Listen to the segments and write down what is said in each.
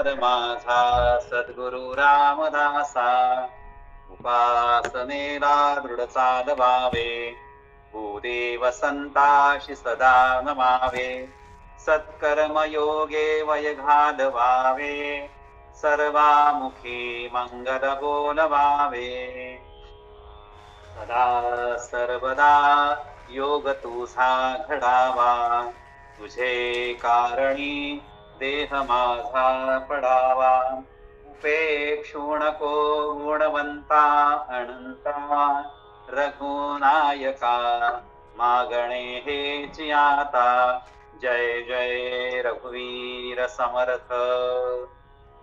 नमस्कार माझा सद्गुरु रामदासा, उपासनेला दृढ चालवावे, भूदेव संताशी सदा नमावे, सत्कर्म योगे वय घालवावे, सर्वामुखी मंगल बोलवावे, सदा सर्वदा योग तुझा घडावा, तुझे कारणी देह माझा पडावा, उपेक्षू नको गुणवंता अनंता, रघुनायका मागणे हेच आता, जय जय रघुवीर समर्थ,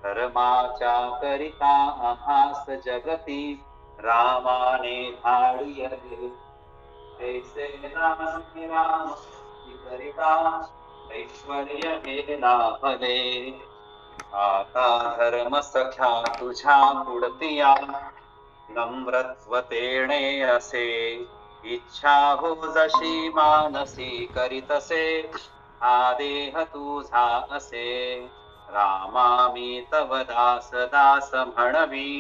धर्माच्या करिता आम्हास जगती, रामाने धाडियले, ऐसे नाम राम करिता, ऐश्वर्य हे लाभले, आता धर्म सख्या तुझ्या पुढतिया, नम्रत्वतेने असे, इच्छा हो जशी मानसी करीतसे, हा देह तुझा असे, रामा मी तव दास दास म्हणवी,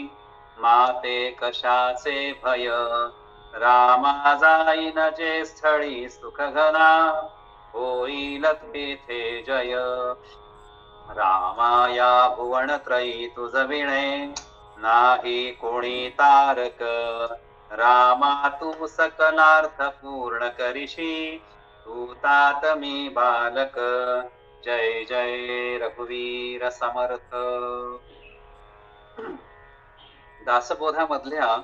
माते कशाचे भय, रामा जाईन जे स्थळी सुख घना, होईल तेथे जय, रामाया भुवन त्रयी तुझ विणे, नाही कोणी तारक, रामा तू सकलार्थ पूर्ण करिशी, तू तात मी बालक, जय जय रघुवीर समर्थ. दासबोधामधल्या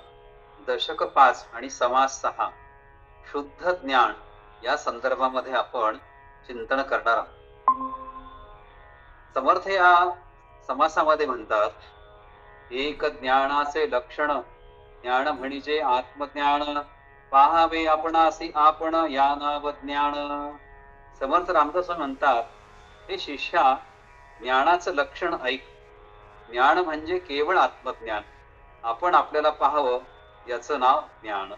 दशक 5 आणि समास 6 शुद्ध ज्ञान या संदर्भामध्ये आपण चिंतन करणार आहोत. समर्थ या समासामध्ये म्हणतात, एक ज्ञानाचे लक्षण, ज्ञान म्हणजे आत्मज्ञान, पाहावे आपणासी आपण या नाव ज्ञान. समर्थ रामदास म्हणतात, हे शिष्या ज्ञानाचं लक्षण ऐक, ज्ञान म्हणजे केवळ आत्मज्ञान, आपण आपल्याला पाहावं याचं नाव ज्ञान.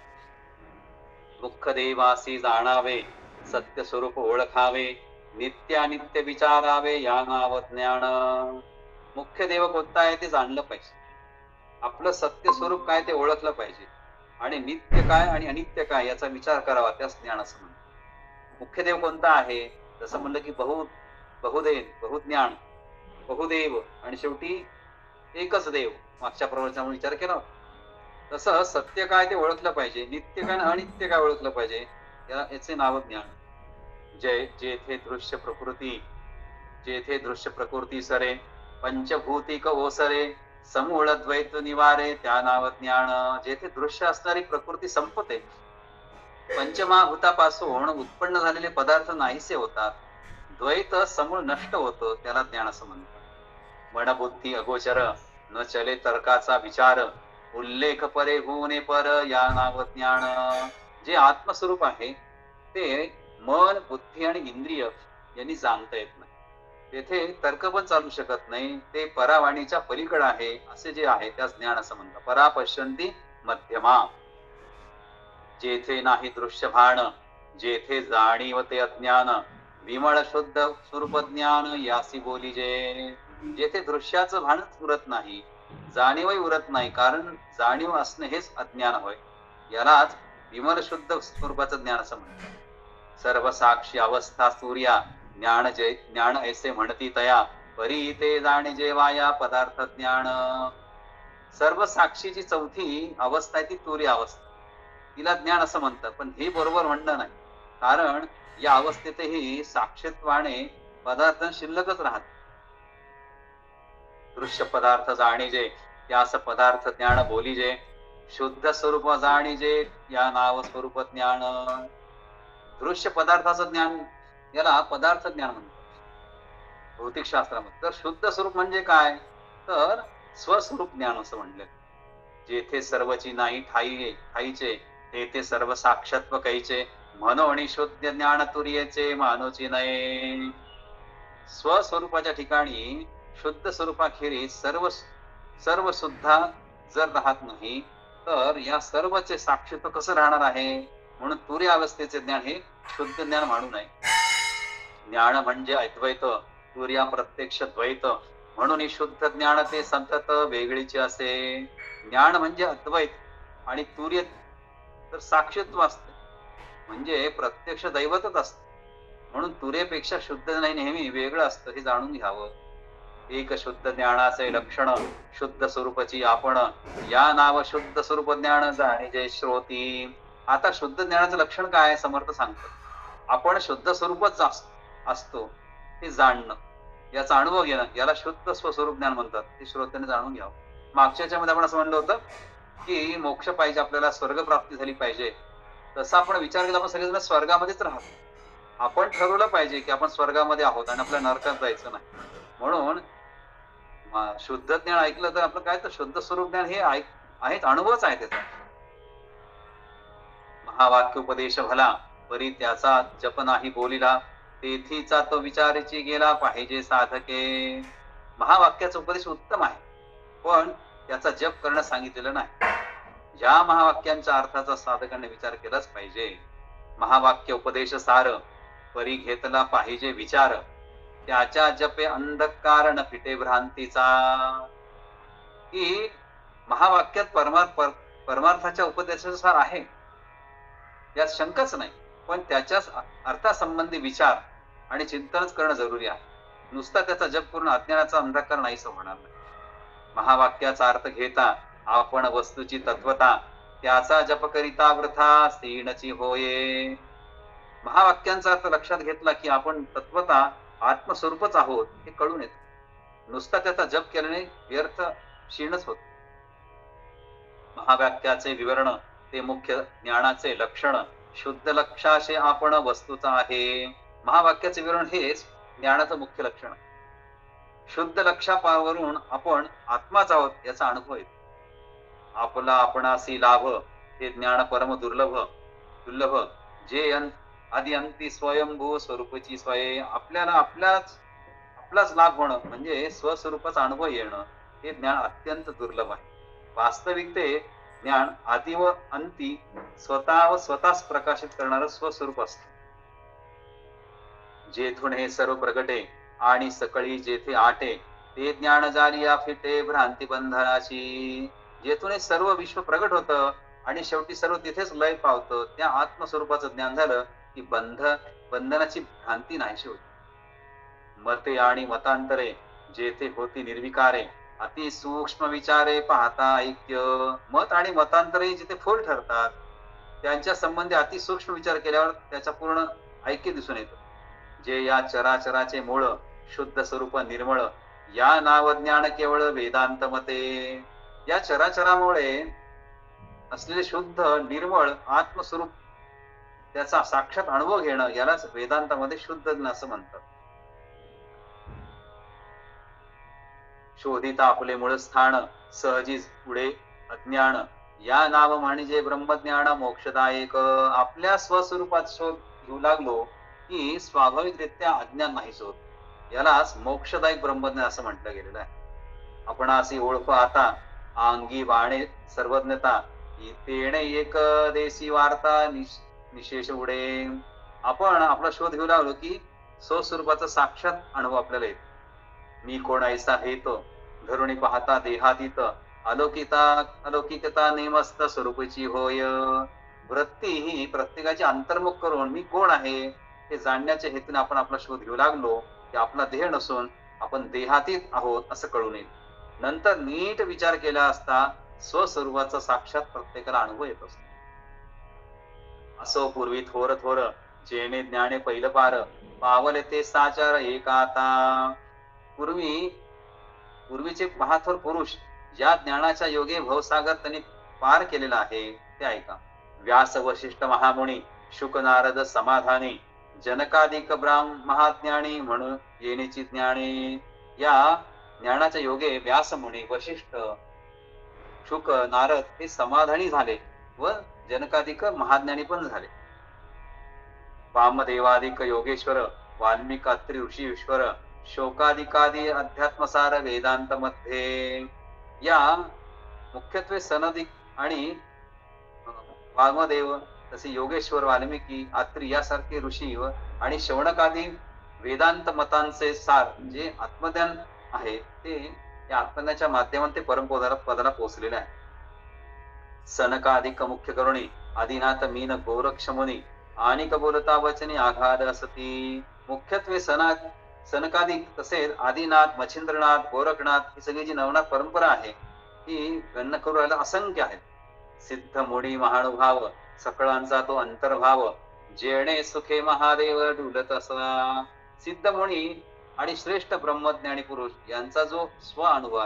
मुख्य देवासी जाणावे, सत्य स्वरूप ओळखावे, नित्यानित्य विचारावे या नाव ज्ञान. मुख्य देव कोणता आहे ते जाणलं पाहिजे, आपलं सत्य स्वरूप काय ते ओळखलं पाहिजे, आणि नित्य काय आणि अनित्य काय याचा विचार करावा, त्याच ज्ञान असं म्हणतात. मुख्य देव कोणता आहे, जसं म्हणलं की बहुदेव, बहुज्ञान, बहुदेव आणि शेवटी एकच देव, मागच्या प्रवचनामध्ये विचार केला. तसं सत्य काय ते ओळखलं पाहिजे, नित्य काय आणि अनित्य काय ओळखलं पाहिजे, याचे नाव ज्ञान. जेथे दृश्य प्रकृती सरे, पंचभूतिक ओसरे, समूळ द्वैत निवारे त्या नाव ज्ञान. जेथे दृश्य असणारी प्रकृती संपते, पंचमहाभूतापासून उत्पन्न झालेले पदार्थ नाहीसे होतात, द्वैत समूळ नष्ट होतं, त्याला ज्ञान असं म्हणतात. मनबुद्धी अगोचर, न चले तर्काचा विचार, उल्लेख परे होणे पर या नाव ज्ञान. जे आत्मस्वरूप आहे ते मन, बुद्धी आणि इंद्रिय यांनी जाणता येत नाही, तेथे तर्क पण चालू शकत नाही, ते परावाणीच्या पलीकडे आहे, असे जे आहे त्यास ज्ञान असं म्हणतात. परा पश्यंती मध्यमा. जेथे नाही दृश्य भान, जेथे जाणीव ते अज्ञान, विमळ शुद्ध स्वरूप ज्ञान यासी बोलीजे. जेथे दृश्याचं भानच उरत नाही, जाणीवही उरत नाही, कारण जाणीव असणे हेच अज्ञान होय, यालाच विमल शुद्ध स्वरूपाचं ज्ञान असं म्हणतात. सर्व साक्षी अवस्था सूर्या, ज्ञान ऐसे म्हणती तया, परी ते जाणे जेवाया पदार्थ ज्ञान. सर्व साक्षीची चौथी अवस्था आहे ती तुरी अवस्था, तिला ज्ञान असं म्हणतात. पण हे बरोबर म्हणणं नाही, कारण या अवस्थेतही साक्षीत्वाने पदार्थ शिल्लकच राहत. दृश्य पदार्थ जाणीजे, त्यास पदार्थ ज्ञान बोलीजे, शुद्ध स्वरूप जाणीजे या नाव स्वरूप ज्ञान. दृश्य पदार्थाचं ज्ञान याला पदार्थ ज्ञान म्हणतात भौतिक शास्त्रामध्ये. तर शुद्ध स्वरूप म्हणजे काय, तर स्वस्वरूप ज्ञान असं म्हणलं. जेथे सर्वची नाही ठाईचे, तेथे सर्व साक्षत्व कैचे, म्हणून शुद्ध ज्ञान तुर्येचे मानोची नये. स्वस्वरूपाच्या ठिकाणी शुद्ध स्वरूपाखेरीज सर्व सुद्धा जर राहत नाही, तर या सर्वचे साक्षित्व कसं राहणार आहे, म्हणून तुर्य अवस्थेचे ज्ञान हे शुद्ध ज्ञान मानू नये. ज्ञान म्हणजे अद्वैत, तुर्या प्रत्यक्ष द्वैत, म्हणून शुद्ध ज्ञान ते संतत वेगळीचे असे. ज्ञान म्हणजे अद्वैत आणि तुर्य तर साक्षित्व असते, म्हणजे प्रत्यक्ष दैवतच असते. म्हणून तुरेपेक्षा शुद्ध नाही नेहमी वेगळं असतं हे जाणून घ्यावं. एक शुद्ध ज्ञानाचे लक्षण शुद्ध स्वरूपाची आपण, या नाव शुद्ध स्वरूप ज्ञान जाणे जे श्रोती. आता शुद्ध ज्ञानाचं लक्षण काय समर्थ सांगतो. आपण शुद्ध स्वरूपच असतो हे जाणणं, याचा अनुभव घेणं, याला शुद्ध स्वस्वरूप ज्ञान म्हणतात. हे श्रोत्याने जाणून घ्यावं. मागच्या मध्ये आपण असं म्हणलं होतं की मोक्ष पाहिजे, आपल्याला स्वर्ग प्राप्ती झाली पाहिजे. तसा आपण विचार केला, आपण सगळेजण स्वर्गामध्येच राहतो. आपण ठरवलं पाहिजे की आपण स्वर्गामध्ये आहोत आणि आपल्या नरकात जायचं नाही. म्हणून शुद्ध ज्ञान ऐकलं तर आपलं काय, तर शुद्ध स्वरूप ज्ञान हे आहेत, अनुभवच आहे त्याचा. महावाक्य उपदेश भला परी त्याचा जप नाही बोलिला, तेथीचा तो विचाराची गेला पाहिजे साधके. महावाक्याचा उपदेश उत्तम आहे, पण त्याचा जप करणं सांगितलेलं नाही. ज्या महावाक्यांच्या अर्थाचा साधकांनी विचार केलाच पाहिजे. महावाक्य उपदेश सार परी घेतला पाहिजे विचार, त्याच्या जपे अंधकार न फिटे भ्रांतीचा. की महावाक्यात परमार्थाच्या उपदेशाचा सार आहे, यात शंकाच नाही, पण त्याच्या अर्थासंबंधी विचार आणि चिंतनच करणं जरुरी आहे. नुसता त्याचा जप करून अज्ञानाचा अंधकार नाहीच होणार नाही. महावाक्याचा अर्थ घेता आपण वस्तूची तत्वता, त्याचा जप करिता वृथा स्थीणची होये. महावाक्यांचा अर्थ लक्षात घेतला की आपण तत्वता आत्मस्वरूपच आहोत हे कळून येत. नुसता त्याचा जप केल्याने व्यर्थ क्षीणच होत. महावाक्याचे विवरण ते मुख्य ज्ञानाचे लक्षण, शुद्ध लक्षाशे आपण वस्तूचा आहे. महावाक्याचे विवरण हेच ज्ञानाचं मुख्य लक्षण. शुद्ध लक्षावरून आपण आत्माच आहोत याचा अनुभव येतो. आपला आपणासी लाभ हे ज्ञान परम दुर्लभ जे आदि अंती स्वयंभू स्वरूपाची स्वय. आपल्याला आपलाच लाभ होणं म्हणजे स्वस्वरूपाचा अनुभव येणं हे ज्ञान अत्यंत दुर्लभ आहे. वास्तविक ते ज्ञान आदि व अंती स्वतःच प्रकाशित करणारं स्वस्वरूप असतं. जेथून हे सर्व प्रगटे आणि सकळी जेथे आटे, ते ज्ञान जालिया फिटे भ्रांती बंधनाची. जेथून हे सर्व विश्व प्रगट होतं आणि शेवटी सर्व तिथेच लय पावतं, त्या आत्मस्वरूपाचं ज्ञान झालं की बंधनाची भ्रांती नाहीशी होती. मते आणि मतांतरे जेथे होती निर्विकारे, अति सूक्ष्म विचारे पाहता ऐक्य. मत आणि मतांतरे जिथे फोल ठरतात, त्यांच्या संबंधी अति सूक्ष्म विचार केल्यावर त्याचा पूर्ण ऐक्य दिसून येतं. जे या चराचराचे मूळ शुद्ध स्वरूप निर्मळ, या नाव ज्ञान केवळ वेदांत मते. या चराचरामुळे असलेले शुद्ध निर्मळ आत्मस्वरूप त्याचा साक्षात अनुभव घेणं, यालाच वेदांतामध्ये शुद्ध ज्ञान असं म्हणतात. शोधिता आपले मूळ स्थान, सहजीच पुढे अज्ञान, या नाव म्हणजे ब्रह्मज्ञान मोक्षदायक. आपल्या स्वस्वरूपात शोध घेऊ लागलो की स्वाभाविकरित्या अज्ञान नाहीच होत. यालाच मोक्षदायक ब्रह्मज्ञान असं म्हटलं गेलेलं आहे. आपण अशी ओळख आता अंगी बाणे सर्वज्ञता, तेणे एक देशी वार्ता निशेष उडे. आपण आपला शोध घेऊ लागलो की स्वस्वरूपाचा साक्षात अनुभव आपल्याला येतो. मी कोण ऐसा हेत धरुणी पाहता देहातीत, अलौकिकता नेमस्त स्वरूपाची होय. वृत्ती ही प्रत्येकाची अंतर्मुख करून मी कोण आहे हे जाणण्याच्या हेतूने आपण आपला शोध घेऊ लागलो की आपला देह नसून आपण देहातीत आहोत असं कळून येईल. नंतर नीट विचार केला असता स्वस्वरूपाचा साक्षात प्रत्येकाला अनुभव येत असतो. असो पूर्वी थोर थोर जेणे ज्ञाने पहिलं पार, पावले ते साचार एक आता. पूर्वीचे महाथोर पुरुष ज्या ज्ञानाच्या योगे भवसागर त्यांनी पार केलेला आहे ते ऐका. व्यास वशिष्ठ महामुनी शुक नारद समाधानी, जनकाधिक महाज्ञानी म्हणून येण्याची ज्ञानी. या ज्ञानाच्या योगे व्यास मुनी, वशिष्ठ, शुक, नारद हे समाधानी झाले व जनकाधिक महाज्ञानी पण झाले. वामदेवाधिक योगेश्वर, वाल्मिक अत्रि ऋषी ईश्वर, शोकाधिकादी अध्यात्मसार वेदांत मध्ये. या मुख्यत्वे सनदिक आणि वामदेव, तसे योगेश्वर, वाल्मिकी, अत्रि यासारखे ऋषी आणि शौनकादी वेदांत मतांचे सार जे आत्मज्ञान आहे ते या आत्मज्ञानाच्या माध्यमातून ते परमपदाला पदाला पोहोचलेले आहे. सनकाधिक मुख्य करुणी आदिनाथ मीन गोरक्षमुनी आणि बोलता वचनी आघात असती. मुख्यत्वे सनकादिक तसेच आदिनाथ, मच्छिंद्रनाथ, गोरखनाथ ही सगळी जी नवनाथ परंपरा आहे ही गणना करू राहिला असंख्य आहेत. सिद्ध मुडी महानुभाव सकळांचा तो अंतर्भाव जेणे सुखे महादेव डुलत असा. सिद्ध मुनी आणि श्रेष्ठ ब्रह्मज्ञानी पुरुष यांचा जो स्वानुभव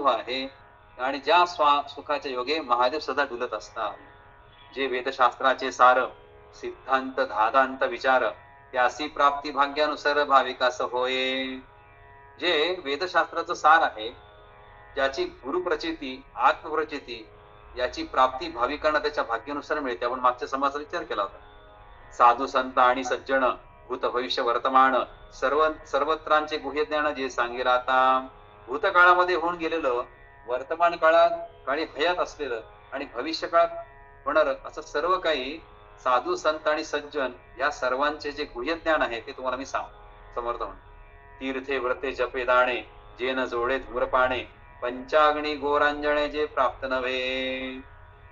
आहे आणि ज्या सुखाच्या योगे महादेव सदा डुलत असतात. जे वेदशास्त्राचे सार सिद्धांत धादांत विचार त्यासी प्राप्ती भाग्यानुसार भाविकास होय. जे वेदशास्त्राचं सार आहे, ज्याची गुरुप्रचिती आत्मप्रचिती याची प्राप्ती भाविकांना त्याच्या भाग्यानुसार मिळते. आपण मागच्या समाजाचा विचार केला होता. साधू संत आणि सज्जन भूत भविष्य वर्तमान सर्वत्रांचे गुह्य ज्ञान जे सांगेल आता. भूतकाळामध्ये होऊन गेलेलं, वर्तमान काळी हयात असलेलं आणि भविष्य काळात होणार असं सर्व काही साधू संत आणि सज्जन या सर्वांचे जे गुह्य ज्ञान आहे ते तुम्हाला मी समर्थ म्हणतो. तीर्थे व्रते जपे दाणे जे न जोडे धूम्रपाणे पंचाग्नी गोरांजणे जे प्राप्त नव्हे.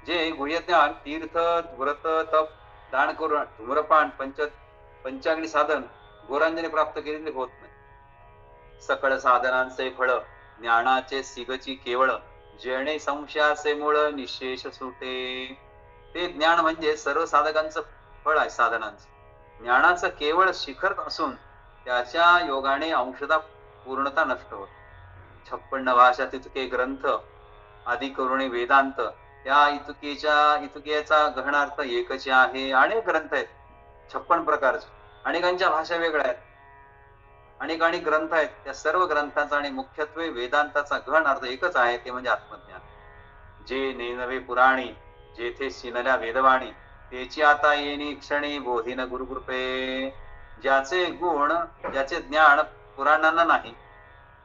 जे गुह्य ज्ञान तीर्थ व्रत तप दान करून धूम्रपान पंचाग्नी साधन गोरांजने प्राप्त केलेले होत नाही. सकळ साधनांचे फळ ज्ञानाचे सिगची केवळ जेणे संशयाचे मूळ निशेष सुटे. ते ज्ञान म्हणजे सर्व साधकांचं फळ आहे. साधनांचं ज्ञानाचं केवळ शिखर असून त्याच्या योगाने अंशतः पूर्णता नष्ट होत. 56 भाषा तितके ग्रंथ आदी करुणी वेदांत त्या इतुकेचा गहनार्थ एकच आहे. अनेक ग्रंथ आहेत 56 प्रकारचे, अनेकांच्या भाषा वेगळ्या आहेत, अनेक ग्रंथ आहेत. त्या सर्व ग्रंथांचा आणि मुख्यत्वे वेदांताचा गहन अर्थ एकच आहे, ते म्हणजे आत्मज्ञान. जे नेनवे पुराणी जेथे शिनल्या वेदवाणी त्याची आता येणी क्षणी बोधीन गुरुकृपे. ज्याचे गुण ज्याचे ज्ञान पुराणांना नाही,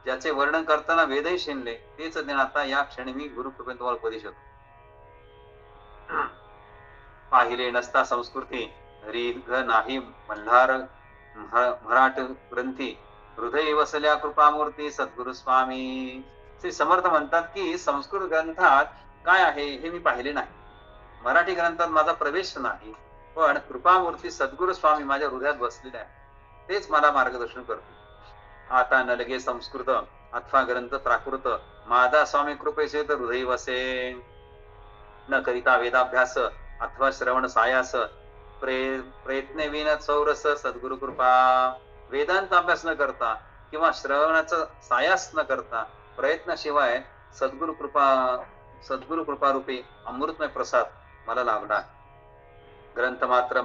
ज्याचे वर्णन करताना वेदही शिनले तेच ज्ञान आता या क्षणी मी गुरुकृपेने तुम्हाला उपदेश होतो. पाहिले नसता संस्कृती रीघ नाही मल्हार मराठ ग्रंथी हृदय वसल्या कृपामूर्ती सद्गुरु स्वामी. श्री समर्थ म्हणतात की संस्कृत ग्रंथात काय आहे हे मी पाहिले नाही, मराठी ग्रंथात माझा प्रवेश नाही, पण कृपामूर्ती सद्गुरु स्वामी माझ्या हृदयात बसलेले आहे, तेच मला मार्गदर्शन करते. आता नलगे संस्कृत अथवा ग्रंथ प्राकृत माझा स्वामी कृपेचे तर हृदय वसे. न करिता वेदाभ्यास अथवा श्रवण सायास प्रयत्न विन चौरस सद्गुरु कृपा. वेदांत अभ्यास न करता किंवा श्रवणाचा सायास न करता प्रयत्नाशिवाय सद्गुरु कृपा रूपी अमृतमय प्रसाद मला लाभला. ग्रंथ मात्र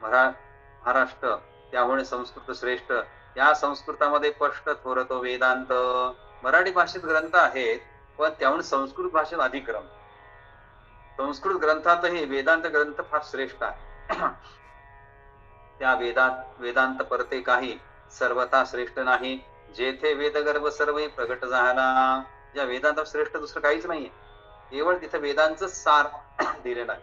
महाराष्ट्र त्यामुळे संस्कृत श्रेष्ठ. या संस्कृतामध्ये स्पष्ट थोरतो वेदांत. मराठी भाषेत ग्रंथ आहेत, पण त्याहून संस्कृत भाषेत अधिक ग्रंथ. संस्कृत ग्रंथातही वेदांत ग्रंथ फार श्रेष्ठ आहे. त्या वेदांत परते काही सर्वथा श्रेष्ठ नाही. जेथे वेदगर्भ सर्व प्रगट झाला. ज्या वेदांत श्रेष्ठ दुसरं काहीच नाहीये, केवळ तिथे वेदांच सार दिलेला आहे.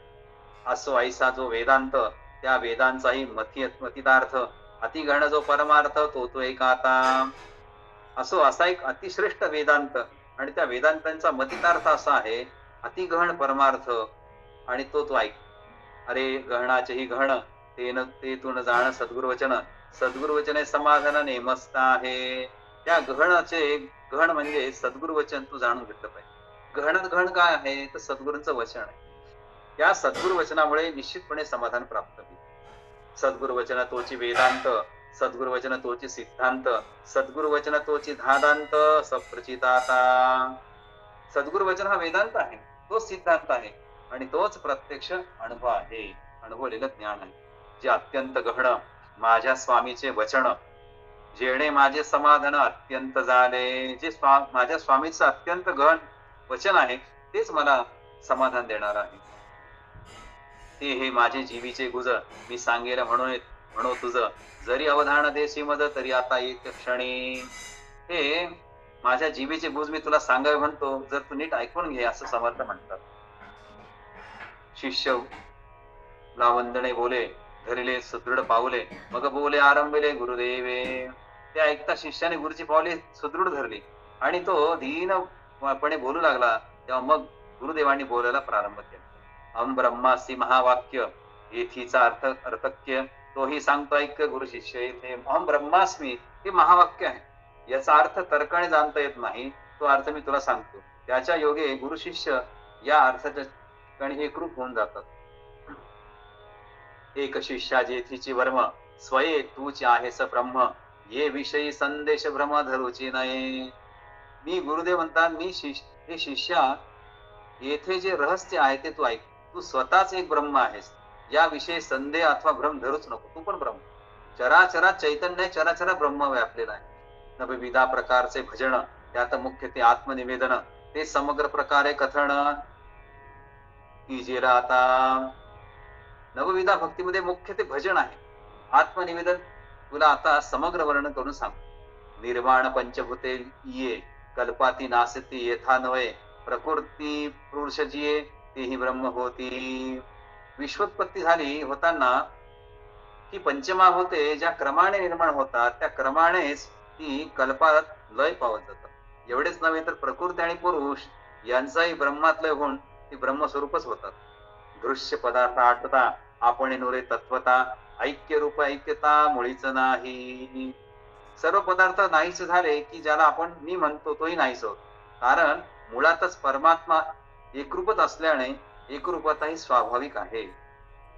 असो ऐसा जो वेदांत त्या वेदांचाही मतितार्थ अतिगण जो परमार्थ तो एक आता. असो असा एक अतिश्रेष्ठ वेदांत आणि त्या वेदांतांचा मतितार्थ असा आहे अतिगहन परमार्थ, आणि तो ऐक. अरे गहनाचेही गहन ते तुन जाण सद्गुरुवचने समाधान नेमस्त आहे. त्या गहनाचे गहन म्हणजे सद्गुरुवचन तू जाणून घेतलं पाहिजे. गहनात गहन काय आहे तर सद्गुरूंचं वचन आहे. या सद्गुरुवचनामुळे निश्चितपणे समाधान प्राप्त होईल. सद्गुरुवचन तोची वेदांत, सद्गुरुवचन तोची सिद्धांत, सद्गुरुवचन तोची धादांत सप्रचिताता. सद्गुरुवचन हा वेदांत आहे, तो सिद्धांत आहे आणि तोच प्रत्यक्ष अनुभव आहे, अनुभवलेलं ज्ञान आहे. जे अत्यंत गहन माझ्या स्वामीचे वचन जेणे माझे समाधान अत्यंत झाले. जे माझ्या स्वामीचं अत्यंत गहन वचन आहे तेच मला समाधान देणार आहे. ते हे माझे जीवीचे गुज मी सांगेल म्हणो तुझ जरी अवधान देशी मज तरी आता एक क्षणी. हे माझ्या जीवीचे गुज मी तुला सांगावे म्हणतो, जर तू नीट ऐकून घे असं समर्थ म्हणतात. शिष्य वंदने बोले धरिले सुदृढ पाऊले मग बोले आरंभिले गुरुदेवे. ते ऐकता शिष्याने गुरुची पावले सुदृढ धरली आणि तो धीनपणे बोलू लागला. तेव्हा मग गुरुदेवांनी बोलायला प्रारंभ केला. अहम ब्रह्मासी महावाक्य येथीचा अर्थक्य तोही सांगतो ऐक्य गुरु शिष्य येथे. अहम ब्रह्मास्मी हे महावाक्य आहे. याचा अर्थ तर्काने जाणता येत नाही. तो अर्थ मी तुला सांगतो. त्याच्या योगे गुरु शिष्य या अर्थाच्या ठिकाणी एकरूप होऊन जातात. एक शिष्या जेथीची वर्म स्वये तूच आहेस ब्रह्म ये विषयी संदेश भ्रम धरूची नये. मी गुरुदेव म्हणतात हे शिष्या येथे जे रहस्य आहे ते तू ऐक. तू स्वतःच एक ब्रह्म आहेस. याविषयी संदेह अथवा भ्रम धरूच नको. तू पण ब्रह्म. चराचरात चैतन्य चराचरा ब्रह्म व्यापलेला आहे. नवविधा प्रकारचे भजन त्यात मुख्य ते आत्मनिवेदन ते समग्र प्रकारे कथन कीजेला आता. नवविधा भक्तीमध्ये मुख्य ते भजन आहे. आत्मनिवेदन तुला आता समग्र वर्णन करून सांग. निर्वाण पंचभूते ये कल्पाती नासती यथा नव्हे प्रकृती पुरुष जिये तेही ब्रह्म होती. विश्वोत्पत्ती झाली होताना ही पंचमा होते ज्या क्रमाने निर्माण होतात त्या क्रमानेच ती कल्पात लय पावत जातात. एवढेच नव्हे तर प्रकृती आणि पुरुष यांचाही ब्रह्मात लय होऊन ती ब्रह्मस्वरूपच होतात. दृश्य पदार्थ आठवता आपण नुरे तत्वता ऐक्य रूप ऐक्यता मुळीच नाही. सर्व पदार्थ नाहीच झाले की ज्याला आपण मी म्हणतो तोही नाहीच होत. कारण मुळातच परमात्मा एकरूपच असल्याने एकरूपता ही स्वाभाविक आहे.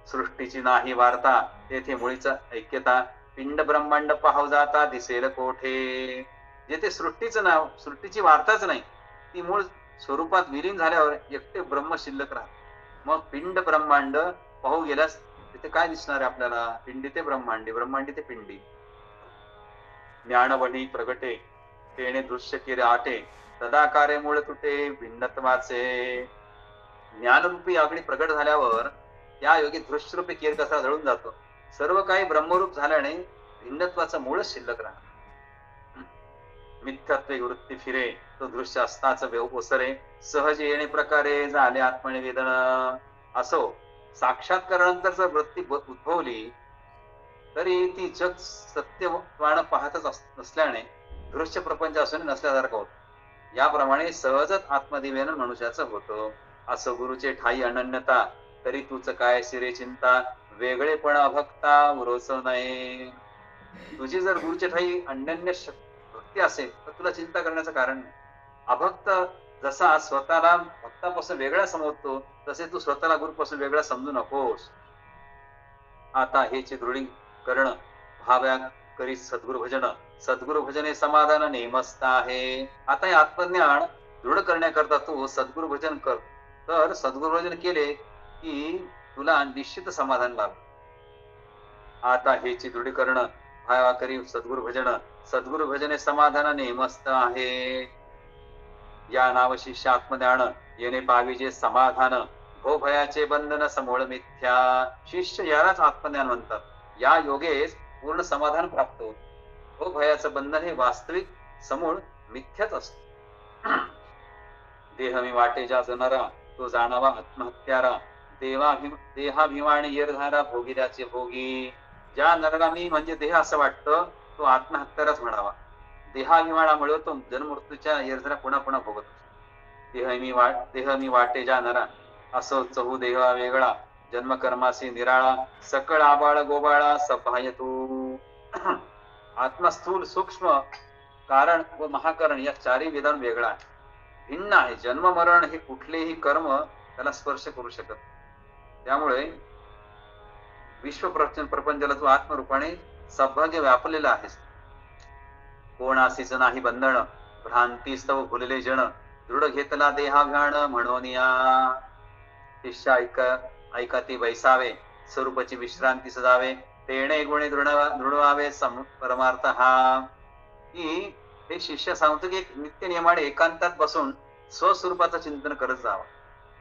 सृष्टीची नाही वार्ता तेथे मुळीच ऐक्यता पिंड ब्रह्मांड पाहू जाता दिसेल कोठे. जेथे सृष्टीचं नाव सृष्टीची वार्ताच नाही ती मूळ स्वरूपात विलीन झाल्यावर एकटे ब्रह्म शिल्लक राहत. मग पिंड ब्रह्मांड पाहू गेल्यास तिथे काय दिसणार आहे आपल्याला. पिंडी ते ब्रह्मांडी ब्रह्मांडी ते पिंडी. ज्ञानवणी प्रगटे तेने दृश्य केले आटे तदाकारे मूळ तुटे भिन्नत्वाचे. ज्ञानरूपी अग्नी प्रगट झाल्यावर या योगी दृश्यरूपी केर कसा जळून जातो. सर्व काही ब्रह्मरूप झाल्याने भिन्नत्वाचं मूळच शिल्लक राहत. मिथ्यात्वे वृत्ती फिरे तो दृश्य असताच ओसरे सहज येणे प्रकारे झाले आत्मनिवेदन. असो साक्षात्कारानंतर जर वृत्ती उद्भवली तरी ती जग सत्यवान पाहतच नसल्याने दृश्य प्रपंच असून नसल्यासारखं होत. याप्रमाणे सहजच आत्मनिवेदन मनुष्याचं होतं. असं गुरुचे ठाई अनन्यता तरी तुझ काय शिरे चिंता वेगळेपण अभक्ता उरोच नये. तुझी जर गुरुचे ठाई अनन्य भक्ती असेल तर तुला चिंता करण्याचं कारण नाही. अभक्त जसा स्वतःला भक्तापासून वेगळा समजतो तसे तू स्वतःला गुरुपासून वेगळा समजू नकोस. आता हेची दृढीकरण व्हाव्या करी सद्गुरु भजन. सद्गुरु भजने समाधान नेमस्त आहे. आता हे आत्मज्ञान दृढ करण्याकरता तू सद्गुरु भजन कर. तर सद्गुरु भजन केले की तुला निश्चित समाधान लाभ. आता हेची दृढीकरण व्हाव्या करी सद्गुरु भजन. सद्गुरु भजने समाधान नेमस्त आहे. या नाव शिष्य आत्मज्ञान येणे पाविजे समाधान भो भयाचे बंधन समूळ मिथ्या. शिष्य यालाच आत्मज्ञान म्हणतात. या योगेस पूर्ण समाधान प्राप्त होत. भो भयाचं बंधन हे वास्तविक समूळ मिथ्याच असत. देह मी वाटे ज्या जनारा तो जाणावा आत्महत्यारा. देहाभिमानी येरधारा भोगिराचे भोगी. ज्या नराला मी म्हणजे देह असं वाटतं तो आत्महत्याराच म्हणावा. देहाभिमानामुळे तो जन्ममृत्यूच्या येरधारा पुन्हा पुन्हा भोगत असतो. देह मी वाटे ज्या नरा असो चहू देहा वेगळा जन्मकर्मासी निराळा सकळ आबाळ गोबाळा सबाह्य तू. आत्मा स्थूल सूक्ष्म कारण व महाकरण या चारही विधान वेगळा आहे. भिन्न आहे. जन्म मरण हे कुठलेही कर्म त्याला स्पर्श करू शकत. त्यामुळे विश्व प्रपंचाला तू आत्मरूपाने सौभाग्य व्यापलेला आहेस. कोणासीच नाही बंधन भ्रांती स्तव भुलले जण दृढ घेतला देहाभ्यान म्हणून या. शिष्य ऐका ती बैसावे स्वरूपाची विश्रांती सदावे तेणे गुणे दृढवावे परमार्थ हा. की हे शिष्य सांगतो की एक नित्य नियमाने एकांतात बसून स्वस्वरूपाचं चिंतन करत जावं.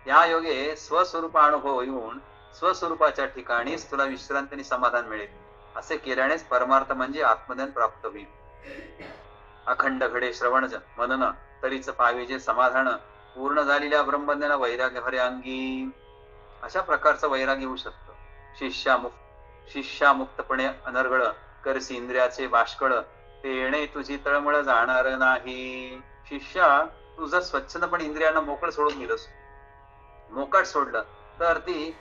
त्या योगे स्वस्वरूप अनुभव येऊन स्वस्वरूपाच्या ठिकाणीच तुला विश्रांती आणि समाधान मिळेल. असे केल्यानेच परमार्थ म्हणजे आत्मज्ञान प्राप्त होईल. अखंड घडे श्रवण मनन तरीच पाविजे समाधान पूर्ण झालेल्या ब्रह्मज्ञान वैराग्य हरे अंगी. अशा प्रकारचं वैराग्य येऊ शकतं. शिष्या मुक्तपणे अनर्गळ करसी इंद्रियाचे बाष्कळ तेणे तुझी तळमळ जाणार नाही. शिष्या, तू जर स्वच्छंदपणे इंद्रियांना मोकळं सोडून गेलंस, मोकाट सोडलं, तर ती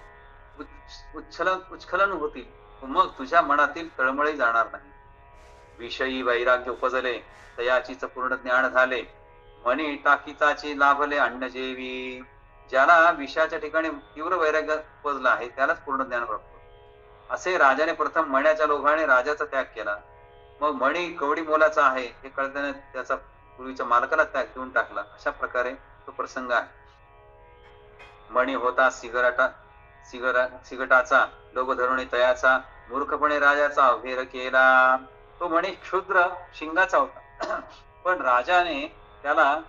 उच्छलन होतील, मग तुझ्या मनातील तळमळही जाणार नाही. विषयी वैराग्य उपजले, तयाचीच पूर्ण ज्ञान झाले. म्हणी टाकीचाची लाभले अन्न जेवी. ज्याला विषयाच्या ठिकाणी तीव्र वैराग्य उपजला आहे त्यालाच पूर्ण ज्ञान प्राप्त होतं. असे राजाने प्रथम मण्याच्या लोभाने राजाचा त्याग केला. मग मणी कवडी मोलाचा आहे हे कळताना त्याचा पूर्वीच्या मालकाला त्याग देऊन टाकला. अशा प्रकारे तो प्रसंग आहे. मणी होता सिगटाचा, लोभ धरुणी तयाचा, मूर्खपणे राजाचा अभेर केला. तो मणी क्षुद्र शिंगाचा होता पण राजाने त्याला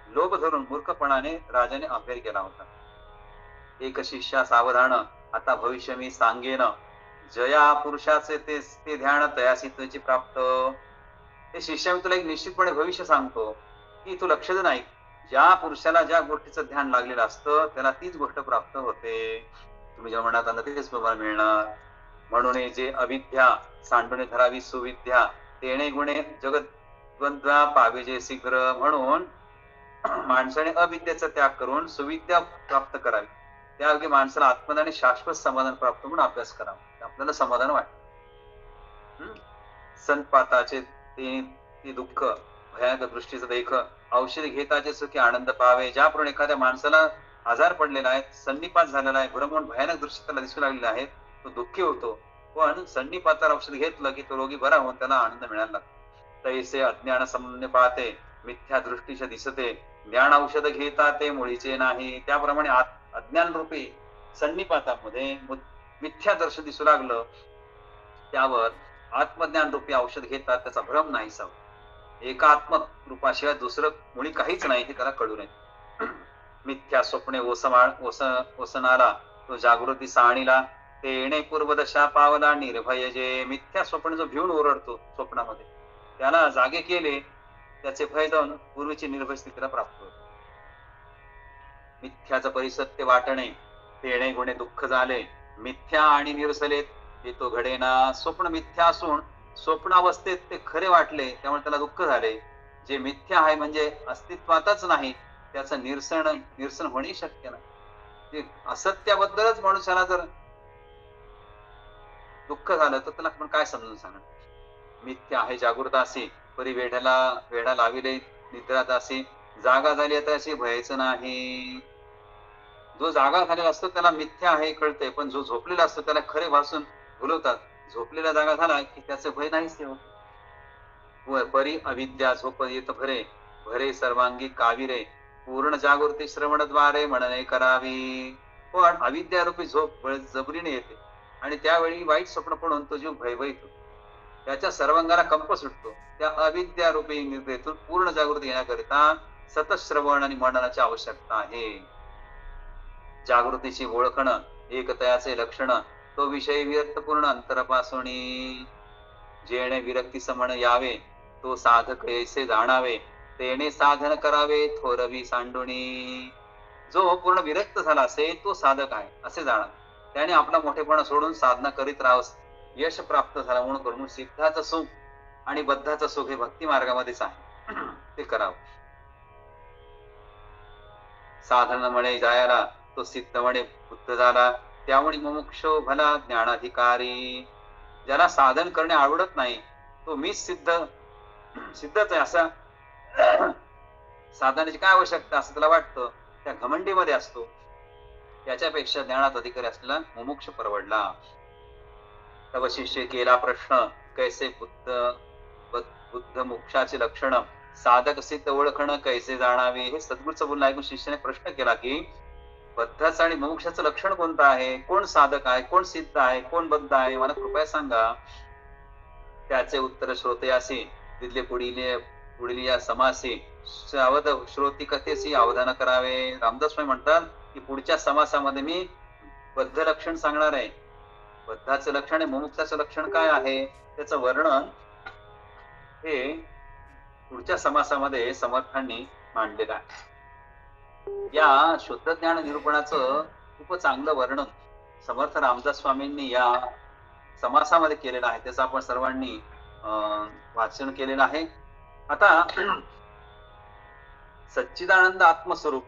लोभ धरून मूर्खपणाने राजाने अभेर केला होता. एक शिष्या सावधान, आता भविष्य मी सांगेन. जया पुरुषाचे ते ध्यान तयासी तुझी प्राप्त. हे शिष्या, मी तुला एक निश्चितपणे भविष्य सांगतो की तू लक्ष दे नाही. ज्या पुरुषाला ज्या गोष्टीचं ध्यान लागलेलं असतं त्याला तीच गोष्ट प्राप्त होते. तुम्ही ज्या मनात आलं तेच तुम्हाला मिळणार. म्हणून जे अविद्या सांडूने धरावी सुविद्या, तेणे गुणे जगत द्वंद्वा पाविजे शीघ्र. म्हणून माणसाने अविद्येचा त्याग करून सुविद्या प्राप्त करावी. त्यायोगे माणसाला आत्मदाने शाश्वत समाधान प्राप्त म्हणून अभ्यास करावा, आपल्याला समाधान वाटत. संतपाताचे ते दुःख, भयानक दृष्टीचं देख, औषध घेताचे सुखी आनंद पावे. ज्याप्रमाणे एखाद्या माणसाला आजार पडलेला आहे, संनिपात झालेला आहे, भ्रमण भयानक दृष्टी त्याला दिसू लागलेला आहे, तो दुःखी होतो. पण संनिपातावर औषध घेतलं की तो रोगी बरा होऊन त्याला आनंद मिळायला लागतो. तैसे अज्ञान संनिपाते मिथ्या दृष्टीचे दिसते, ज्ञान औषध घेता ते मुळीचे नाही. त्याप्रमाणे अज्ञान रूपी संनिपातामध्ये मिथ्या दर्शन दिसू लागलं, त्यावर आत्मज्ञान रूपी औषध घेतात, त्याचा भ्रम नाहीसा. एका आत्मरूपाशिवाय दुसरं मुळी काहीच नाही हे त्याला कळू नये. मिथ्या स्वप्ने ओसनाला तो जागृती साणीला, तेणे पूर्वदशा पावला निर्भय जे. मिथ्या स्वप्न जो भिवून ओरडतो स्वप्नामध्ये, त्याला जागे केले, त्याचे भय जाऊन पूर्वीची निर्भय स्थितीला प्राप्त होते. मिथ्याचं परिसत्य वाटणे, तेणे गुणे दुःख झाले. मिथ्या आणि निरसलेत हे तो घडेना. स्वप्न मिथ्या असून स्वप्नावस्थेत ते खरे वाटले, त्यामुळे त्याला दुःख झाले. जे मिथ्या आहे म्हणजे अस्तित्वातच नाही, त्याचं निरसन होणे शक्य नाही. असत्याबद्दलच मनुष्याला जर दुःख झालं तर त्याला आपण काय समजून सांगणार. मिथ्या आहे जागृतासी, परी वेढा लाविले निद्रादासी. जागा झाली आता अशी भयाचं नाही. जो जागा झालेला असतो त्याला मिथ्या आहे कळते, पण जो झोपलेला असतो त्याला खरे भासून भुलवतात. झोपलेला जागा झाला की त्याचे भय नाहीच होत. परी अविद्या झोप येत भरे, भरे सर्वांगी काविरे. पूर्ण जागृती श्रवणद्वारे म्हणणे करावी. पण अविद्या रूपी झोप जबरीने येते आणि त्यावेळी वाईट स्वप्न पडून तो जीव भयभीत होतो, त्याच्या सर्वांगाला कंप सुटतो. त्या अविद्या रूपी निद्रेतून पूर्ण जागृती येण्याकरिता सतत श्रवण आणि मननाची आवश्यकता आहे. जागृतीची ओळखण, एकतयाचे लक्षण, तो विषय विरक्तपूर्ण अंतरपासूनी. जेणे विरक्ती समण यावे, तो साधक ऐसे जाणावे. तेने साधन करावे थोरवी सांडुणी. जो पूर्ण विरक्त झाला असेल तो साधक आहे असे जाणा. त्याने आपला मोठेपणा सोडून साधना करीत राहावं. यश प्राप्त झाला म्हणून करून सिद्धाचं सुख आणि बद्धाचं सुख हे भक्ती मार्गामध्येच आहे, ते करावं. साधन म्हणे जायला, तो सिद्ध म्हणे बुद्ध झाला. त्यामुळे मुमुक्षो भला ज्ञानाधिकारी. ज्याला साधन करणे आवडत नाही तो मीच सिद्धच आहे असा साधनाची काय आवश्यकता असं त्याला वाटतं, त्या घमंडीमध्ये असतो. त्याच्यापेक्षा ज्ञानात अधिकारी असलेला मुमुक्ष परवडला. तव शिष्य केला प्रश्न, कैसे बुद्ध मोक्षाचे लक्षण. साधक सिद्ध ओळखणं कैसे जाणावे. हे सद्गुरूचं बोलणं ऐकून शिष्याने प्रश्न केला की बद्धाचं आणि मोक्षाचं लक्षण कोणतं आहे, कोण साधक आहे, कोण सिद्ध आहे, कोण बद्ध आहे, मला कृपया सांगा. त्याचे उत्तर श्रोतयासी तिथले पुढील या समासी अवध श्रोती कथेसी अवधान करावे. रामदास स्वामी म्हणतात की पुढच्या समासामध्ये मी बद्ध लक्षण सांगणार आहे. बद्धाचं लक्षण आणि मुमुक्षाचं लक्षण काय आहे त्याचं वर्णन हे पुढच्या समासामध्ये समर्थांनी मांडलेलं आहे. या शुद्ध ज्ञान निरूपणाचं खूप चांगलं वर्णन समर्थ रामदास स्वामींनी या समासामध्ये केलेलं आहे. त्याचा आपण सर्वांनी वाचन केलेलं आहे. आता सच्चिदानंद आत्मस्वरूप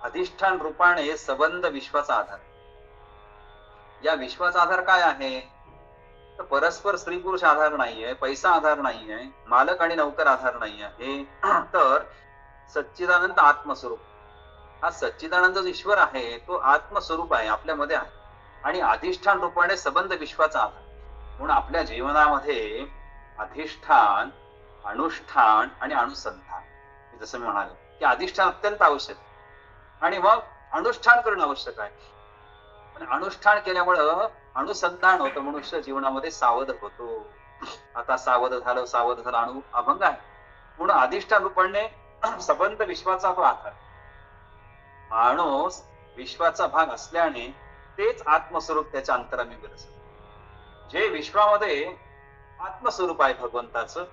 अधिष्ठान रूपाने सबंध विश्वाचा आधार. या विश्वाचा आधार काय आहे? तर परस्पर स्त्री पुरुष आधार नाहीये, पैसा आधार नाहीये, मालक आणि नौकर आधार नाही आहे, तर सच्चिदानंद आत्मस्वरूप. हा सच्चिदानंद जो ईश्वर आहे तो आत्मस्वरूप आहे, आपल्यामध्ये आहे आणि अधिष्ठान रूपाने सबंध विश्वाचा आधार. म्हणून आपल्या जीवनामध्ये अधिष्ठान, अनुष्ठान आणि अनुसंधान, जसं मी म्हणालो की अधिष्ठान अत्यंत आवश्यक आणि मग अनुष्ठान करणं आवश्यक आहे. पण अनुष्ठान केल्यामुळं अनुसंधान होतं, मनुष्य जीवनामध्ये सावध होतो. आता सावध झालं अभंग आहे. म्हणून अधिष्ठान रूपाने सबंध विश्वाचा तो आधार. माणूस विश्वाचा भाग असल्याने तेच आत्मस्वरूप त्याच्या अंतरामी विरसत. जे विश्वामध्ये आत्मस्वरूप आहे भगवंताचं,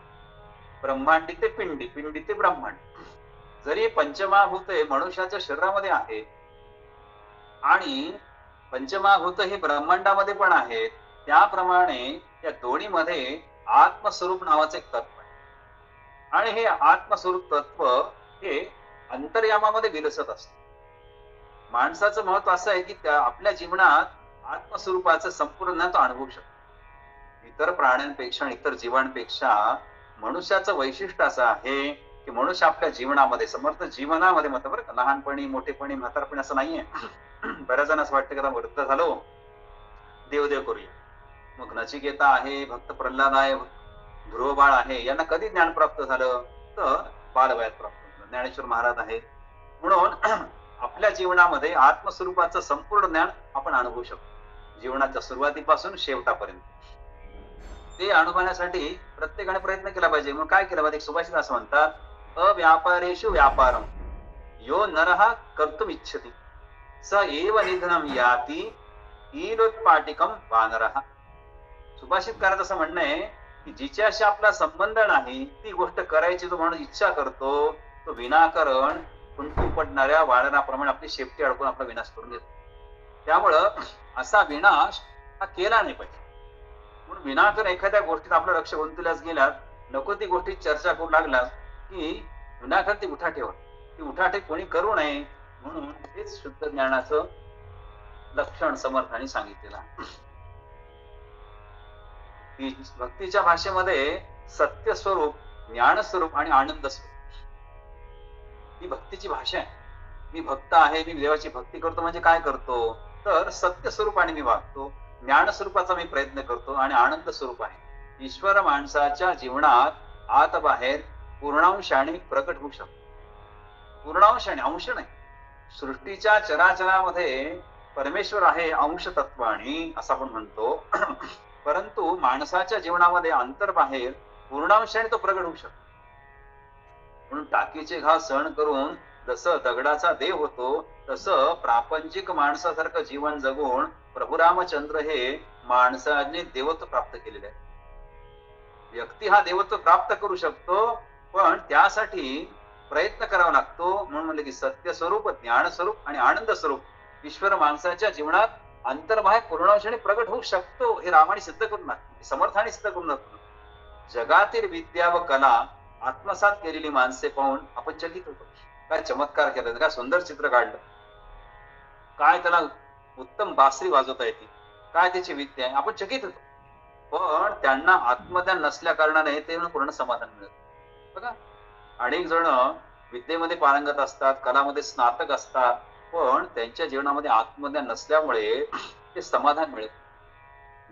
ब्रह्मांडी ते पिंडी, पिंडी ते ब्रह्मांड. जरी पंचमहाभूते मनुष्याच्या शरीरामध्ये आहे आणि पंचमहाभूत ही ब्रह्मांडामध्ये पण आहेत, त्याप्रमाणे या दोन्हीमध्ये आत्मस्वरूप नावाचे एक तत्व आहे आणि हे आत्मस्वरूप तत्व हे अंतर्यामामध्ये विलसत असते. माणसाचं महत्व असं आहे की त्या आपल्या जीवनात आत्मस्वरूपाचं संपूर्ण ज्ञान तो अनुभवू शकतो. इतर प्राण्यांपेक्षा इतर जीवांपेक्षा मनुष्याचं वैशिष्ट्य असं आहे की मनुष्य आपल्या जीवनामध्ये समर्थ जीवनामध्ये मत बरं का, लहानपणी मोठेपणी म्हातारपणी असं नाहीये. बऱ्याच जण असं वाटतं की आता वृद्ध झालो देवदेव करूया. मग नचिकेता आहे, भक्त प्रल्हाद आहे, ध्रुव बाळ आहे, यांना कधी ज्ञान प्राप्त झालं? तर बालवयात प्राप्त झालं. ज्ञानेश्वर महाराज आहे. म्हणून आपल्या जीवनामध्ये आत्मस्वरूपाचं संपूर्ण ज्ञान आपण अनुभवू शकतो, जीवनाच्या सुरुवातीपासून शेवटापर्यंत. ते अनुभवण्यासाठी प्रत्येकाने प्रयत्न केला पाहिजे. मग काय केलं पाहिजे? सुभाषित असं म्हणतात, अव्यापारेषु व्यापारम यो नरः कर्तुम इच्छति स एव निधनम याति ईलोत्पाटिकम वानरः. सुभाषितकाराचं असं म्हणणं आहे की जिच्याशी आपला संबंध नाही ती गोष्ट करायची जो माणूस इच्छा करतो तो विनाकारण कुंटू पडणाऱ्या वानराप्रमाणे आपली शेपटी अडकून आपला विनाश करून घेतो. त्यामुळं असा विनाश हा केला नाही पाहिजे. म्हणून विनाकारण एखाद्या गोष्टीत आपलं लक्ष गुंतल्यास गेल्यास, नको ती गोष्टी चर्चा करू लागलास की विनाकारण ती उठाठेव, ती उठाठेव कोणी करू नये. म्हणून हेच शुद्ध ज्ञानाचं लक्षण समर्थाने सांगितलेलं आहे. भक्तीच्या भाषेमध्ये सत्य स्वरूप, ज्ञान स्वरूप आणि आनंद स्वरूप ही भक्तीची भाषा आहे. मी भक्त आहे, मी देवाची भक्ती करतो म्हणजे काय करतो? तर सत्य स्वरूपाने मी वागतो, ज्ञान स्वरूपाचा मी प्रयत्न करतो आणि आनंद स्वरूप आहे. ईश्वर माणसाच्या जीवनात आत बाहेर पूर्णांशाने प्रकट होऊ शकतो. पूर्णांशाने, अंश नाही. सृष्टीच्या चराचरामध्ये परमेश्वर आहे अंश तत्वानी असं आपण म्हणतो, परंतु माणसाच्या जीवनामध्ये अंतर्बाहेर पूर्णांशाने तो प्रगट होऊ शकतो. म्हणून टाकीचे घाव सहन करून जसं दगडाचा देव होतो तसं प्रापंचिक माणसासारखं जीवन जगून प्रभू रामचंद्र हे माणसाने देवत्व प्राप्त केलेले आहे. व्यक्ती हा देवत्व प्राप्त करू शकतो, पण त्यासाठी प्रयत्न करावा लागतो. म्हणून म्हणले की सत्य स्वरूप, ज्ञान स्वरूप आणि आनंद स्वरूप ईश्वर माणसाच्या जीवनात अंतर्बाह्य पूर्णांशाने प्रगट होऊ शकतो. हे रामाने सिद्ध करून दाखवले, समर्थाने सिद्ध करून दाखवले. जगातील विद्या व कला आत्मसात केलेली माणसे पाहून आपण चकित होतो. काय चमत्कार केला, काय सुंदर चित्र काढलं, काय त्याला उत्तम बासरी वाजवता येते, काय त्याची विद्या आहे, आपण चकित होतो. पण त्यांना आत्मज्ञान नसल्या कारणाने ते पूर्ण समाधान मिळत. बघा, अनेक जण विद्येमध्ये पारंगत असतात, कलामध्ये स्नातक असतात, पण त्यांच्या जीवनामध्ये आत्मज्ञान नसल्यामुळे ते समाधान मिळत.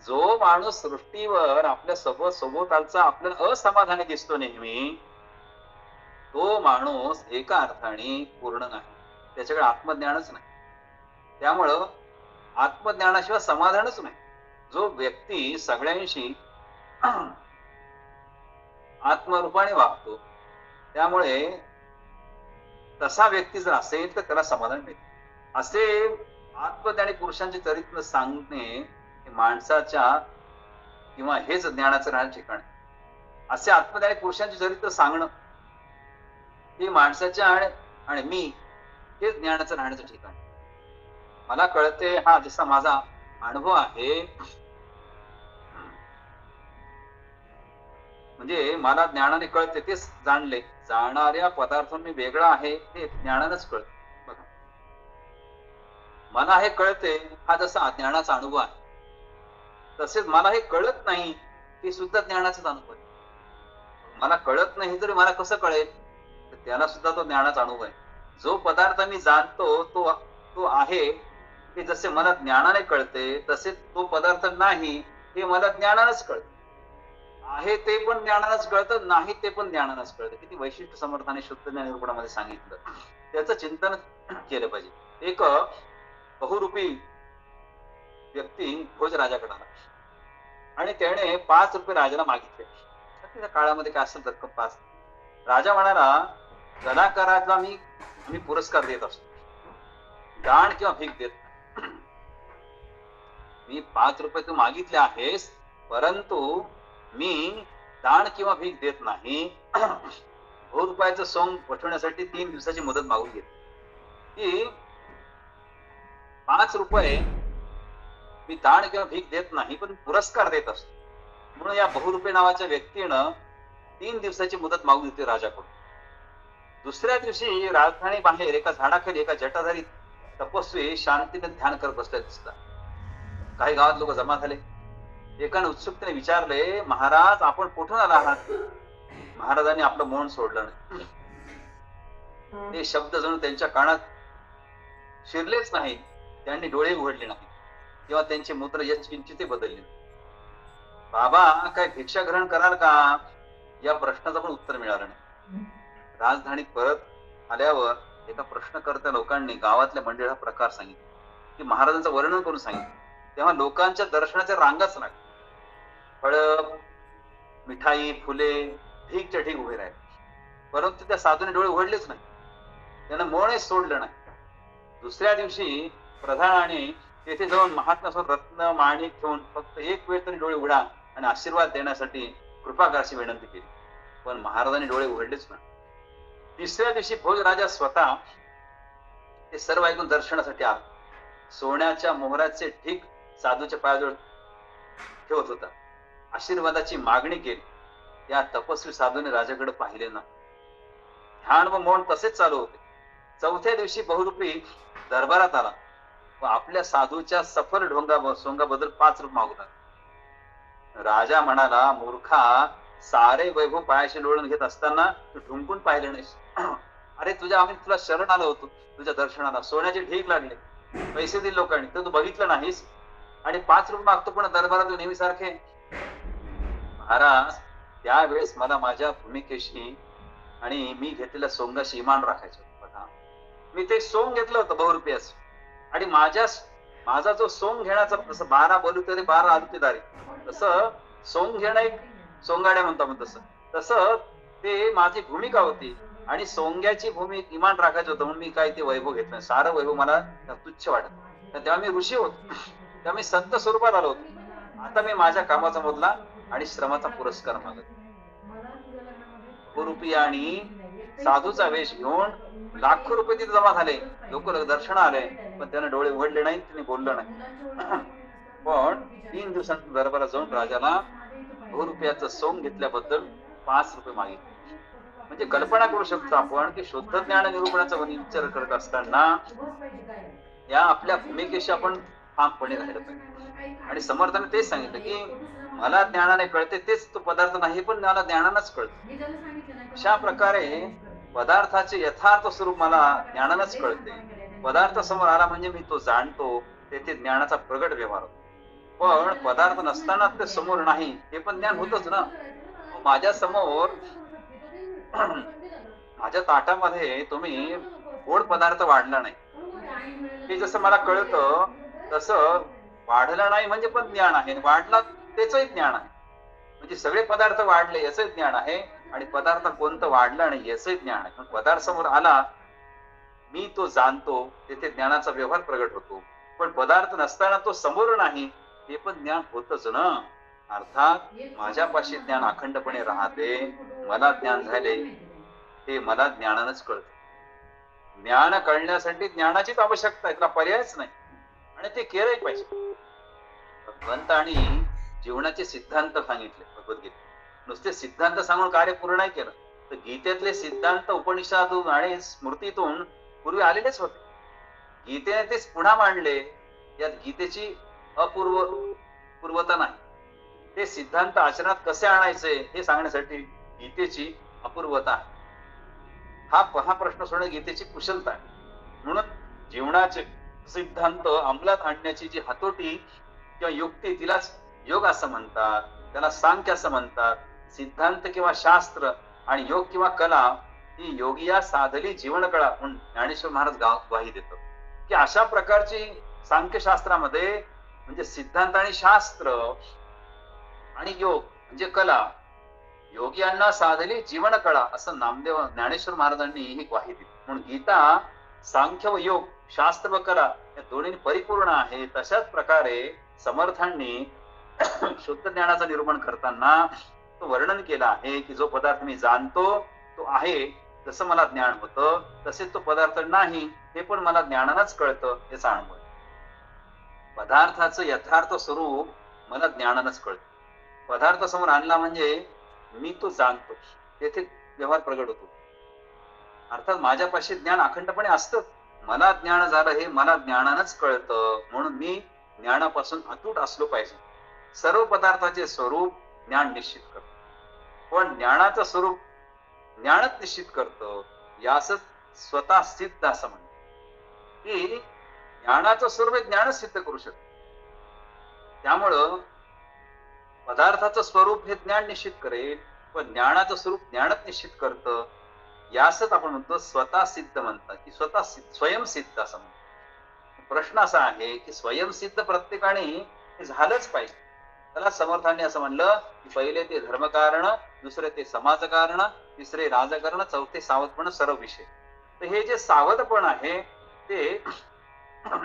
जो माणूस सृष्टीवर आपल्या सभोवतालचा आपल्याला असमाधानी दिसतो नेहमी, तो माणूस एका अर्थाने पूर्ण नाही, त्याच्याकडे आत्मज्ञानच नाही. त्यामुळं आत्मज्ञानाशिवाय समाधानच नाही. जो व्यक्ती सगळ्यांशी आत्मरूपाने वागतो, त्यामुळे तसा व्यक्ती जर असेल तर त्याला समाधान मिळते. असे आत्मज्ञानी पुरुषांचे चरित्र सांगणे माणसाच्या किंवा हेच ज्ञानाचं राहणं ठिकाण. असे आत्मज्ञानी पुरुषांचे चरित्र सांगणं हे माणसाच्या आणि मी हेच ज्ञानाचं राहण्याचं ठिकाण. मला कळते, हा जसा माझा अनुभव आहे, म्हणजे मला ज्ञानाने कळते तेच जाणले. जाणाऱ्या पदार्थांनी वेगळा आहे हे ज्ञानानेच कळते. बघा, मला हे कळते हा जसा ज्ञानाचा अनुभव आहे, तसेच मला हे कळत नाही हे सुद्धा ज्ञानाचाच अनुभव आहे. मला कळत नाही तरी मला कसं कळेल, तर त्याला सुद्धा तो ज्ञानाचा अनुभव आहे. जो पदार्थ मी जाणतो तो तो आहे हे जसे मला ज्ञानाने कळते, तसे तो पदार्थ नाही हे मला ज्ञानानेच कळतं. आहे ते पण ज्ञानानेच कळतं, नाही ते पण ज्ञानानेच कळतं. किती वैशिष्ट्य समर्थाने शुद्ध ज्ञान निरूपणामध्ये सांगितलं. त्याचं चिंतन केलं पाहिजे. एक बहुरूपी व्यक्ती भोजराजाकडे आला आणि त्याने 5 रुपये राजाला मागितले. त्या काळामध्ये काय असेल रक्कम 5. राजा म्हणाला, कलाकाराला मी पुरस्कार देत असतो, दान किंवा भीक देत नाही. मी 5 रुपये तू मागितले आहेस, परंतु मी दान किंवा भीक देत नाही. 2 रुपयाचं सोंग पटवण्यासाठी 3 दिवसाची मुदत मागून घेतली. की 5 रुपये मी दान किंवा भीक देत नाही, पण पुरस्कार देत असतो. म्हणून या बहुरूपे नावाच्या व्यक्तीनं 3 दिवसाची मुदत मागून घेतली राजाकडून. दुसऱ्या दिवशी राजधानी बाहेर एका झाडाखाली एका जटाधारी तपस्वी शांतीने ध्यान करत बसले दिसतात. काही गावात लोक जमा झाले. एकाने उत्सुकतेने विचारले, महाराज आपण कुठून आला आहात? महाराजांनी आपलं मौन सोडलं नाही. ते शब्द जणू त्यांच्या कानात शिरलेच नाही. त्यांनी डोळे उघडले नाही किंवा त्यांचे मूत्र यत्किंचित बदलले. बाबा काय भिक्षा ग्रहण कराल का? या प्रश्नाचं पण उत्तर मिळालं नाही. राजधानीत परत आल्यावर एका प्रश्नकर्त्या लोकांनी गावातल्या मंडळीला प्रकार सांगितले की महाराजांचं वर्णन करून सांगितलं. तेव्हा लोकांच्या दर्शनाच्या रांगाच लागल्या. फळ, मिठाई, फुले ठीकच्या ठीक उभे राहिले, परंतु त्या साधूने डोळे उघडलेच नाही. त्यानं मौनच सोडलं नाही. दुसऱ्या दिवशी प्रधानाने तेथे जाऊन महात्म्यासमोर रत्न माणिक ठेवून फक्त एक वेळ तरी डोळे उघडा आणि आशीर्वाद देण्यासाठी कृपाकारची विनंती केली, पण महाराजांनी डोळे उघडलेच नाही. तिसऱ्या दिवशी भोजराजा स्वतः ते सर्व ऐकून दर्शनासाठी आला. सोन्याच्या मोहराचे ठीक साधूच्या पायाजवळ ठेवत होता. आशीर्वादाची मागणी केली. त्या तपस्वी साधूने राजाकडे पाहिले ना. ध्यान व मौन तसेच चालू होते. चौथ्या दिवशी बहुरूपी दरबारात आला व आपल्या साधूच्या सफल सोंगाबद्दल 5 रुपये मागू लागला. राजा म्हणाला, मूर्खा, सारे वैभव पायाशी लोळून घेत असताना तू ढुंकून पाहिले नाहीस. अरे आम्ही तुला शरण आलो होतो, तुझ्या दर्शनाला सोन्याचे ढीग लागले, पैसे दिले लोकांनी, तर तू बघितलं नाहीस आणि 5 रुपये मागतो पण दरबारात नेहमी सारखे. महाराज, त्यावेळेस मला माझ्या भूमिकेशी आणि मी घेतलेल्या सोंगाशी इमान राखायचं. बघा, मी ते सोंग घेतलं होतं बहुरूपयाचं आणि माझा जो सोंग घेण्याचा, जसं 12 बलुतेदारी 12 आलुतेदारी, तसं सोंग घेणं एक सोंगाड्या म्हणतो आपण, तसं ते माझी भूमिका होती आणि सोंग्याची भूमिका इमान राखायचं होतं. म्हणून मी काय ते वैभव घेतलं. सारं वैभव मला तुच्छ वाटत. तेव्हा मी ऋषी होतो, तेव्हा मी संत स्वरूपात आलो होतो. आता मी माझ्या कामाचा मोबदला आणि श्रमाचा पुरस्कार मागत. बहुरूपी आणि साधूचा वेश घेऊन लाखो रुपये तिथे जमा झाले. लोक दर्शन आले, पण त्याने डोळे उघडले नाही, त्यांनी बोललं नाही. पण 3 दिवसांत दरबारात जाऊन राजाला बहुरूपयाचं सोंग घेतल्याबद्दल 5 रुपये मागितले. म्हणजे कल्पना करू शकतो आपण की शुद्ध ज्ञान निरूपणाचा विचार करत असताना या आपल्या भूमिकेशी आपण ठामपणे राहिलं पाहिजे. आणि समर्थाने तेच सांगितलं की मला ज्ञानाने कळते तेच तो पदार्थ नाही, पण मला ज्ञानानंच कळतं. अशा प्रकारे पदार्थाचे यथार्थ स्वरूप मला ज्ञानानंच कळते. पदार्थ समोर आला म्हणजे मी तो जाणतो, तेथे ज्ञानाचा प्रगट व्यवहार होतो. पण पदार्थ नसताना ते समोर नाही हे पण ज्ञान होतच ना. माझ्या समोर माझ्या ताटामध्ये तुम्ही गोड पदार्थ वाढला नाही, हे जसं मला कळतं तसं वाढला नाही म्हणजे पण ज्ञान आहे, वाढला त्याचंही ज्ञान आहे. म्हणजे सगळे पदार्थ वाढले याचंही ज्ञान आहे आणि पदार्थ कोणतं वाढलं नाही याचंही ज्ञान आहे. पदार्थ समोर आला मी तो जाणतो, तेथे ज्ञानाचा व्यवहार प्रगट होतो. पण पदार्थ नसताना तो समोर नाही हे पण ज्ञान होतच ना. अर्थात माझ्यापाशी ज्ञान अखंडपणे राहते, मला ज्ञान झाले हे मला ज्ञानानंच कळतं. ज्ञान कळण्यासाठी ज्ञानाचीच आवश्यकता आहे, त्याला पर्यायच नाही आणि ते केलंही पाहिजे. भगवंतांनी जीवनाचे सिद्धांत सांगितले भगवद्गीतेत. नुसते सिद्धांत सांगून कार्य पूर्ण नाही केलं. तर गीतेतले सिद्धांत उपनिषदातून आणि स्मृतीतून पूर्वी आलेलेच होते. गीतेने तेच पुन्हा मांडले. यात गीतेची पूर्वता नाही. ते सिद्धांत आचरणात कसे आणायचे हे सांगण्यासाठी गीतेची अपूर्वता आहे. हा प्रश्न सोडणे गीतेची कुशलता आहे. म्हणून जीवनाचे सिद्धांत अंमलात आणण्याची जी हातोटी किंवा युक्ती तिलाच योग असं म्हणतात, त्याला सांख्य असं म्हणतात. सिद्धांत किंवा शास्त्र आणि योग किंवा कला ही योगिया साधली जीवनकळा म्हणून ज्ञानेश्वर महाराज ग्वाही देतो की अशा प्रकारची सांख्यशास्त्रामध्ये म्हणजे सिद्धांत आणि शास्त्र आणि योग म्हणजे कला योगियांना साधली जीवन कळा असं नामदेव ज्ञानेश्वर महाराजांनी ही ग्वाही दिली. म्हणून गीता सांख्य व योग, शास्त्र व कला या दोन्ही परिपूर्ण आहे. तशाच प्रकारे समर्थांनी शुद्ध ज्ञानाचं निरूपण करताना तो वर्णन केला आहे की जो पदार्थ मी जाणतो तो आहे, जसं मला ज्ञान होतं तसेच तो पदार्थ नाही हे पण मला ज्ञानानंच कळतं याचा अनुभव. पदार्थाचं यथार्थ स्वरूप मला ज्ञानानंच कळतं. पदार्थ समोर आणला म्हणजे मी तो जाणतो, तेथे व्यवहार प्रगट होतो. अर्थात माझ्यापाशी ज्ञान अखंडपणे असतं. मला ज्ञान झालं हे मला ज्ञानानंच कळतं. म्हणून मी ज्ञानापासून अतूट असलो पाहिजे. सर्व पदार्थाचे स्वरूप ज्ञान निश्चित करतं, पण ज्ञानाचं स्वरूप ज्ञानच निश्चित करतं. याच स्वतः सिद्ध असं म्हणतात की ज्ञानाचं स्वरूप ज्ञानच सिद्ध करू शकतं. त्यामुळं पदार्थाचं स्वरूप हे ज्ञान निश्चित करेल, पण ज्ञानाचं स्वरूप ज्ञानच निश्चित करतं. यासच आपण म्हणतो स्वतः सिद्ध म्हणतात की स्वतः स्वयंसिद्ध असं म्हणतात. प्रश्न असा आहे की स्वयंसिद्ध प्रत्येकाने हे झालंच पाहिजे. त्याला समर्थांनी असं म्हणलं की पहिले ते धर्मकारण, दुसरे ते समाजकारण, तिसरे राजकारण, चौथे सावधपण सर्व विषय. तर हे जे सावधपण आहे ते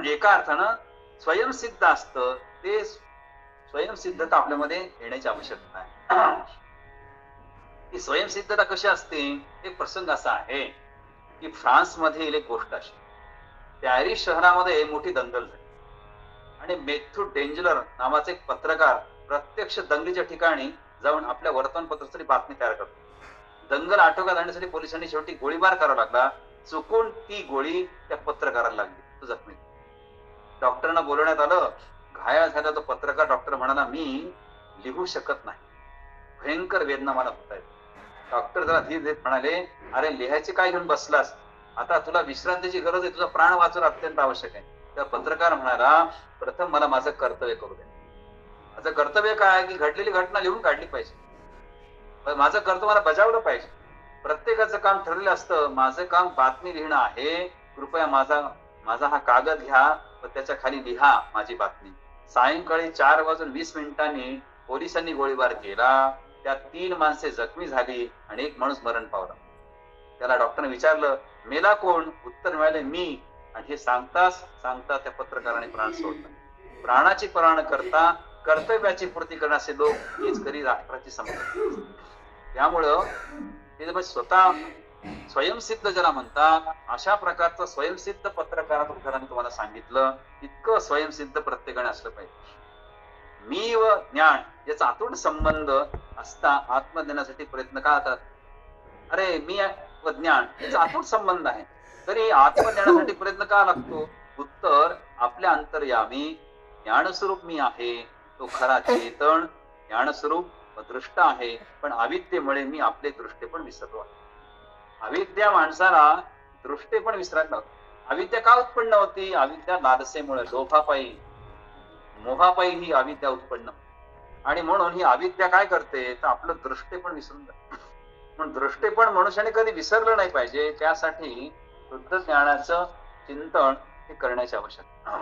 एका अर्थानं स्वयंसिद्ध असतं. ते स्वयंसिद्धता आपल्यामध्ये येण्याची आवश्यकता आहे. ही स्वयंसिद्धता कशी असते? एक प्रसंग असा आहे की फ्रान्स मधील एक गोष्ट अशी, पॅरिस शहरामध्ये मोठी दंगल झाली आणि मेथ्यू डेंजलर नावाचे एक पत्रकार प्रत्यक्ष दंगलीच्या ठिकाणी जाऊन आपल्या वर्तमानपत्रासाठी बातमी तयार करतो. दंगल आटोक्यात आणण्यासाठी पोलिसांनी शेवटी गोळीबार करावा लागला. चुकून ती गोळी त्या पत्रकाराला लागली, तो जखमी. डॉक्टरांना बोलवण्यात आलं. घायल झाला तो पत्रकार. डॉक्टर म्हणाला मी लिहू शकत नाही, भयंकर वेदना मला होत आहेत. डॉक्टर जरा धीर देत म्हणाले अरे लिहायचे काय घेऊन बसलास, आता तुला विश्रांतीची गरज आहे, तुझा प्राण वाचवणं अत्यंत आवश्यक आहे. त्या पत्रकार म्हणाला प्रथम मला माझं कर्तव्य करू द्या. माझं कर्तव्य काय की घडलेली घटना लिहून काढली पाहिजे, माझं कर्तव्य मला बजावलं पाहिजे. प्रत्येकाचं काम ठरलेलं असतं. माझं काम बातमी लिहिणं आहे. कृपया माझा हा कागद घ्या व त्याच्या खाली लिहा माझी बातमी. सायंकाळी 4:20 पोलिसांनी गोळीबार केला. त्यात 3 माणसे जखमी झाली आणि एक माणूस मरण पावला. त्याला डॉक्टरने विचारलं मेला कोण? उत्तर मिळाले मी. आणि हे सांगताच त्या पत्रकाराने प्राण सोडला. प्राणाची प्राण करता कर्तव्याची पूर्ती करण्याचे लोक हीच खरी राष्ट्राची संपत्ती. त्यामुळं ते स्वतः स्वयंसिद्ध ज्याला म्हणतात अशा प्रकारचं स्वयंसिद्ध पत्रकाराचं उदाहरण तुम्हाला सांगितलं. इतकं स्वयंसिद्ध प्रत्येकाने असलं पाहिजे. मी व ज्ञान याचा अतूट संबंध असता आत्मज्ञानासाठी प्रयत्न का करतात? अरे मी व ज्ञान याचा अतूट संबंध आहे, तरी आत्मज्ञानासाठी प्रयत्न का लागतो? उत्तर आपल्या अंतर्यामी ज्ञानस्वरूप मी आहे, तो खरा चेतन ज्ञानस्वरूप व दृष्ट आहे. पण अविद्येमुळे मी आपले दृष्टे पण विसरलो आहे. अविद्या माणसाला दृष्टे पण विसरायला लागतो. अविद्या का उत्पन्न होती? अविद्या लालसेमुळे, लोभापायी, मोहापायी ही अविद्या उत्पन्न. आणि म्हणून ही अविद्या काय करते तर आपलं दृष्टे पण विसरून जाते. म्हणून दृष्टे पण मनुष्याने कधी विसरलं नाही पाहिजे. त्यासाठी शुद्ध ज्ञानाचं चिंतन हे करण्याची आवश्यकता.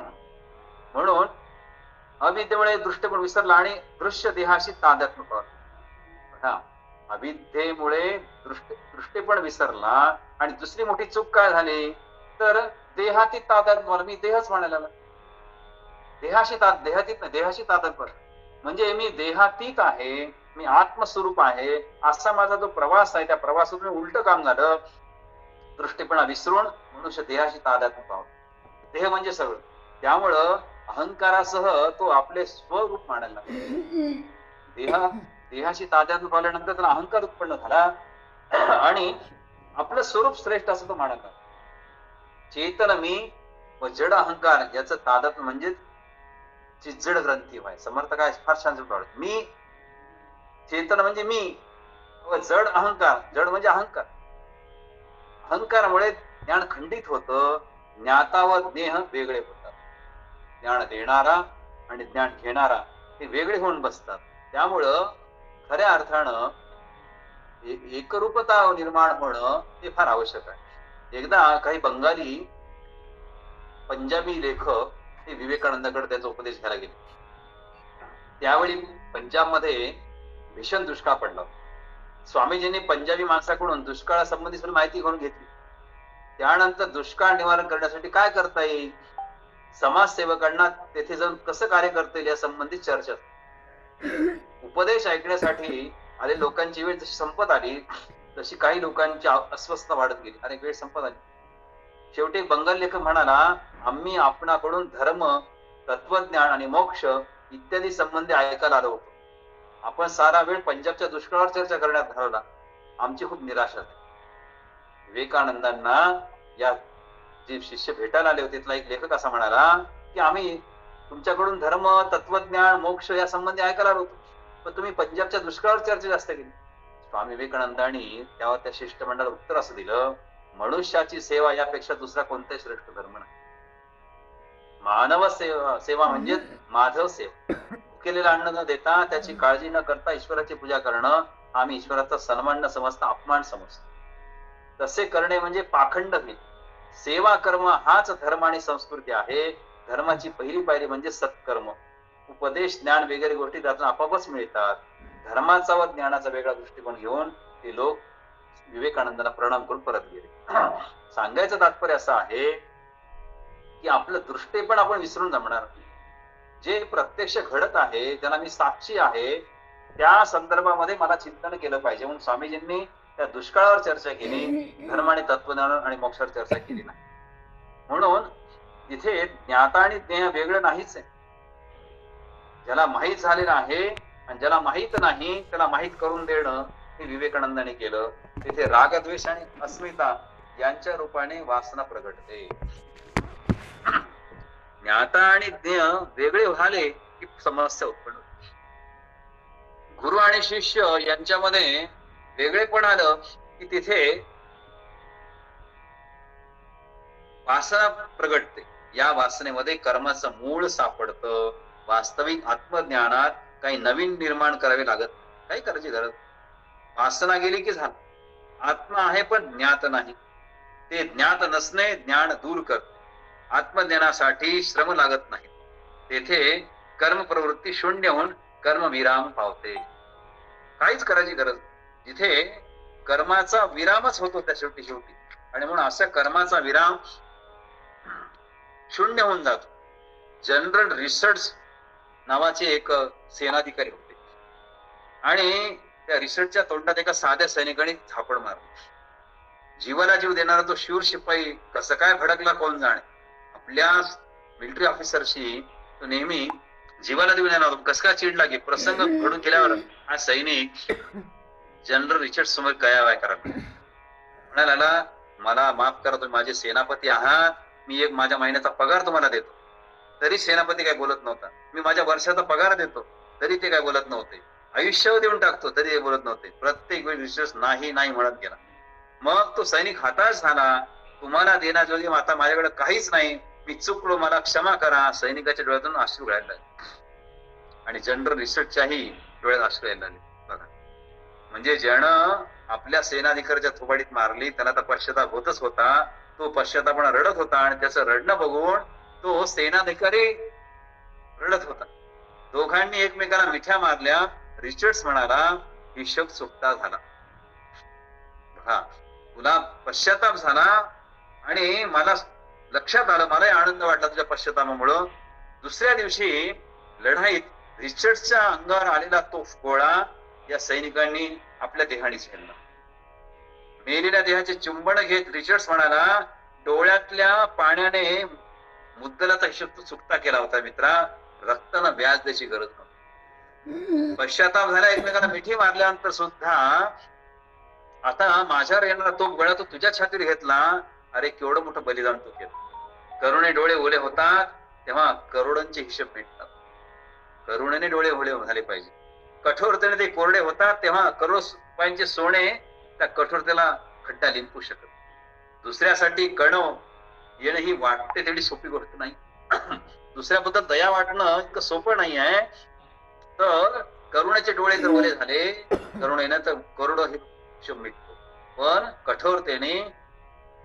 म्हणून अविद्येमुळे दृष्टे पण विसरला आणि दृश्य देहाशी तादात्म्य पावला. अविद्येमुळे दृष्टी पण विसरला. आणि दुसरी मोठी चूक काय झाली तर देहाती तादात्म्य, मी देहच म्हणायला लागला. देहाशी तादात्म्य म्हणजे मी देहातीत आहे, मी आत्मस्वरूप आहे असा माझा जो प्रवास आहे, त्या प्रवासातून उलट काम झालं. दृष्टीपणा विसरून मनुष्य देहाशी तादात्म्य पावला. देह म्हणजे सगळं. त्यामुळं अहंकारासह तो आपले स्वरूप मानायला लागला. देहाशी तादात्म्य पावल्यानंतर त्याला अहंकार उत्पन्न झाला आणि आपलं स्वरूप श्रेष्ठ असं तो मानत. चेतन मी व जड अहंकार याचं तादात्म्य म्हणजे जड ग्रंथी व्हाय. समर्थ काय फार छान सुटवलं. मी चेतन म्हणजे मी व जड अहंकार, जड म्हणजे अहंकार. अहंकारामुळे ज्ञान खंडित होतं. ज्ञाता व ज्ञेह वेगळे होतात. ज्ञान देणारा आणि ज्ञान घेणारा हे वेगळे होऊन बसतात. त्यामुळं खऱ्या अर्थानं एकरूपता निर्माण होणं हे फार आवश्यक आहे. एकदा काही बंगाली पंजाबी लेखक ते विवेकानंदाकडे त्याचा उपदेश घ्यायला गेले. त्यावेळी पंजाबमध्ये भीषण दुष्काळ पडला. स्वामीजींनी पंजाबी माणसाकडून दुष्काळासंबंधी सगळी माहिती घेऊन घेतली. त्यानंतर दुष्काळ निवारण करण्यासाठी काय करता येईल, समाजसेवकांना तेथे जाऊन कसं कार्य करता येईल या संबंधी चर्चा. उपदेश ऐकण्यासाठी आले लोकांची वेळ जशी संपत आली तशी काही लोकांची अस्वस्थता वाढत गेली. अरे वेळ संपत आली. शेवटी बंगाल लेखक म्हणाला, आम्ही आपणाकडून धर्म, तत्वज्ञान आणि मोक्ष इत्यादी संबंधी ऐकायला आलो होतो. आपण सारा वेळ पंजाबच्या दुष्काळावर चर्चा करण्यात घालवला. आमची खूप निराशा झाली. विवेकानंदांना या जे शिष्य भेटायला आले होते त्यातला एक लेखक असा म्हणाला की आम्ही तुमच्याकडून धर्म, तत्वज्ञान, मोक्ष या संबंधी ऐकायला आलो होतो, पण तुम्ही पंजाबच्या दुष्काळावर चर्चा जास्त केली. स्वामी विवेकानंदांनी त्यावर त्या शिष्टमंडळाला उत्तर असं दिलं, मनुष्याची सेवा यापेक्षा दुसरा कोणताही श्रेष्ठ धर्म नाही. मानव सेवा म्हणजे माधव सेवा. केलेलं अन्न न देता, त्याची काळजी न करता ईश्वराची पूजा करणं आम्ही ईश्वराचा सन्मान न समजता अपमान समजतो. तसे करणे म्हणजे पाखंड नाही. सेवा कर्म हाच धर्म आणि संस्कृती आहे. धर्माची पहिली पायरी म्हणजे सत्कर्म. उपदेश, ज्ञान वगैरे गोष्टी त्यातून आपापच मिळतात. धर्माचा व ज्ञानाचा वेगळा दृष्टिकोन घेऊन ते लोक विवेकानंदांना प्रणाम करून परत गेले. सांगायचं तात्पर्य असं आहे की आपलं दृष्टेपण आपण विसरून जमणार नाही. जे प्रत्यक्ष घडत आहे, ज्याला मी साक्षी आहे, त्या संदर्भामध्ये मला चिंतन केलं पाहिजे. म्हणून स्वामीजींनी त्या दुष्काळावर चर्चा केली, धर्म आणि तत्वज्ञान आणि मोक्षावर चर्चा केली नाही. म्हणून तिथे ज्ञाता आणि ज्ञेय वेगळं नाहीच आहे. ज्याला माहीत झालेलं आहे आणि ज्याला माहीत नाही त्याला माहीत करून देणं हे विवेकानंदाने केलं. तिथे रागद्वेष आणि अस्मिता यांच्या रूपाने वासना प्रगटते. ज्ञाता आणि ज्ञेय वेगळे झाले की समस्या उत्पन्न होते. गुरु आणि शिष्य यांच्यामध्ये वेगळेपण आलं की तिथे वासना प्रगटते. या वासनेमध्ये कर्माचं मूळ सापडतं. वास्तविक आत्मज्ञानात काही नवीन निर्माण करावे लागत, काही करायची गरज. वासना गेली की झालं. आत्मा आहे पण ज्ञात नाही. ते ज्ञात नसणे ज्ञान दूर करते. आत्मज्ञानासाठी श्रम लागत नाही. तेथे कर्म प्रवृत्ती शून्य होऊन कर्मविराम पावते. काहीच करायची गरज. जिथे कर्माचा विरामच होतो त्या शेवटी आणि म्हणून असा कर्माचा विराम शून्य होऊन जातो. जनरल रिसर्च नावाचे एक सेनाधिकारी होते आणि त्या रिसर्चच्या तोंडात एका साध्या सैनिकाने झापड मारली. जीवाला जीव देणारा तो शूर शिपाई कसं काय भडकला कोण जाणे. आपल्या मिलिटरी ऑफिसरशी तो नेहमी जीवाला देऊन येणार होतो. कसं काय चिडला की प्रसंग घडून गेल्यावर हा सैनिक जनरल रिचर्ड समोर काय करायला म्हणाला, मला माफ करा, तुम्ही माझे सेनापती आहात, मी एक माझ्या महिन्याचा पगार तुम्हाला देतो. तरी सेनापती काय बोलत नव्हता. मी माझ्या वर्षाचा पगार देतो तरी ते काय बोलत नव्हते. आयुष्य देऊन टाकतो तरी ते बोलत नव्हते. प्रत्येक वेळी रिसर्च नाही नाही म्हणत गेला. मग तो सैनिक हताश झाला. तुम्हाला देण्याजोगी आता माझ्याकडे काहीच नाही, मी चुकलो, मला क्षमा करा. सैनिकाच्या डोळ्यातून अश्रू गळायला लागले आणि जनरल रिसर्चच्याही डोळ्यात अश्रू यायला लागले. बघा, म्हणजे ज्यानं आपल्या सेनाधिकाऱ्याच्या थोबाडीत मारली त्याला तर पश्चाताप होतच होता. तो पश्चातापणा रडत होता आणि त्याचं रडणं बघून तो सेनाधिकारी रडत होता. दोघांनी एकमेकाला मिठ्या मारल्या. रिचर्ड्स म्हणाला, हिशोब चुकता झाला. हा, तुला पश्चाताप झाला आणि मला लक्षात आलं, मलाही आनंद वाटला तुझ्या पश्चातापामुळं. दुसऱ्या दिवशी लढाईत रिचर्ड्सच्या अंगावर आलेला तो गोळा या सैनिकांनी आपल्या देहाने झेलला. मेलेल्या देहाचे चुंबन घेत रिचर्ड्स म्हणाला, डोळ्यातल्या पाण्याने मुद्दलाचा हिशोब तू चुकता केला होता मित्रा. रक्तानं व्याज द्यायची गरज नव्हती. पश्चाताप झाला, एकमेकांना मिठी मारल्यानंतर सुद्धा आता माझ्यावर येणारा तो गळा तो तुझ्या छातीवर घेतला, अरे केवढं मोठं बलिदान तू केलं. करुणे डोळे ओले होतात तेव्हा करोडांचे हिशोब मिटतात. करुणेने डोळे ओले झाले पाहिजे. कठोरतेने ते कोरडे होतात तेव्हा करोड रुपयांचे सोने त्या कठोरतेला खड्डा लिंपू शकत. दुसऱ्यासाठी कणव येणं ही वाटते तेवढी सोपी गोष्ट नाही. दुसऱ्याबद्दल दया वाटणं इतकं सोपं नाही आहे. तर करुणेचे डोळे जर ओले झाले करुणेनं तर करोड हे हिशोब मिटतो. पण कठोरतेने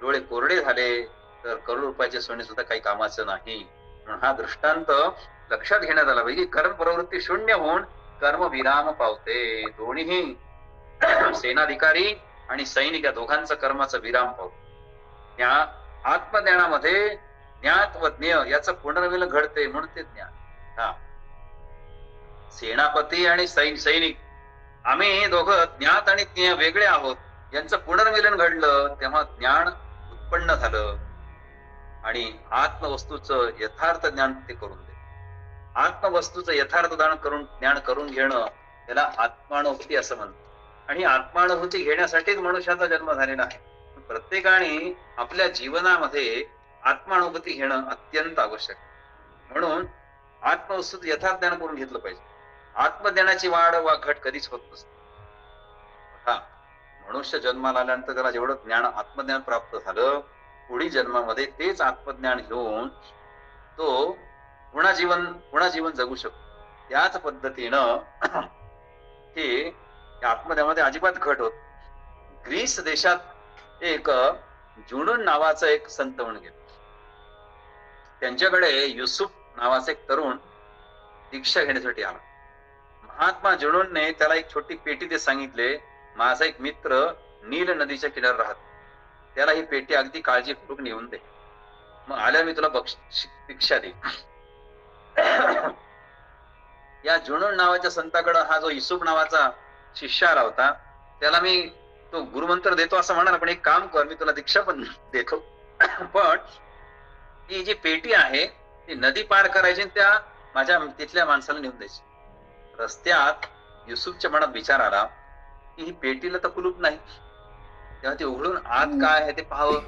डोळे कोरडे झाले तर करोड रुपयाचे सोने सुद्धा काही कामाचं नाही. म्हणून हा दृष्टांत लक्षात घेण्यात आला पाहिजे. कर्म प्रवृत्ती शून्य होऊन कर्म विराम पावते. दोन्ही सेनाधिकारी आणि सैनिक या दोघांचं कर्माचा विराम पावतो. त्या आत्मज्ञानामध्ये ज्ञात व ज्ञेय याचं पुनर्मिलन घडते म्हणून ते ज्ञान. हा सेनापती आणि सैनिक आम्ही दोघं ज्ञात आणि ज्ञेय वेगळे आहोत. यांचं पुनर्मिलन घडलं तेव्हा ज्ञान उत्पन्न झालं आणि आत्मवस्तूचं यथार्थ ज्ञान ते करून दे. आत्मवस्तूचं यथार्थ ज्ञान करून घेणं त्याला आत्मानुभूती असं म्हणतात. आणि आत्मानुभूती घेण्यासाठीच मनुष्याचा जन्म झालेला आहे. प्रत्येकाने आपल्या जीवनामध्ये आत्मानुभूती घेणं अत्यंत आवश्यक. म्हणून आत्मवस्तूचं यथार्थ ज्ञान करून घेतलं पाहिजे. आत्मज्ञानाची वाढ वा घट कधीच होत नसते. हा मनुष्य जन्माला आल्यानंतर त्याला जेवढं ज्ञान आत्मज्ञान प्राप्त झालं पुढील जन्मामध्ये तेच आत्मज्ञान घेऊन तो पुन्हा जीवन जगू शकतो. त्याच पद्धतीनं हे आत्मज्ञानामध्ये अजिबात घट होत. ग्रीस देशात एक जुनून नावाचा एक संत म्हणून गेला. त्यांच्याकडे युसुफ नावाचा एक तरुण दीक्षा घेण्यासाठी आला. महात्मा जुनूनने त्याला एक छोटी पेटी ते सांगितले, माझा एक मित्र नील नदीच्या किनाऱ्यावर राहतो, त्याला ही पेटी अगदी काळजीपूर्वक नेऊन दे, मग आल्या मी तुला भिक्षा दे. या जुनून नावाच्या संताकडे हा जो युसुफ नावाचा शिष्य आला होता, त्याला मी तो गुरुमंत्र देतो असं म्हणाला, पण एक काम कर, मी तुला दीक्षा पण देतो, पण ही जी पेटी आहे ती नदी पार करायची आणि त्या माझ्या तिथल्या माणसाला नेऊन द्यायची. रस्त्यात युसुफच्या मनात विचार आला की ही पेटीला तर कुलूप नाही, तेव्हा ते उघडून आत काय आहे ते पाहावं.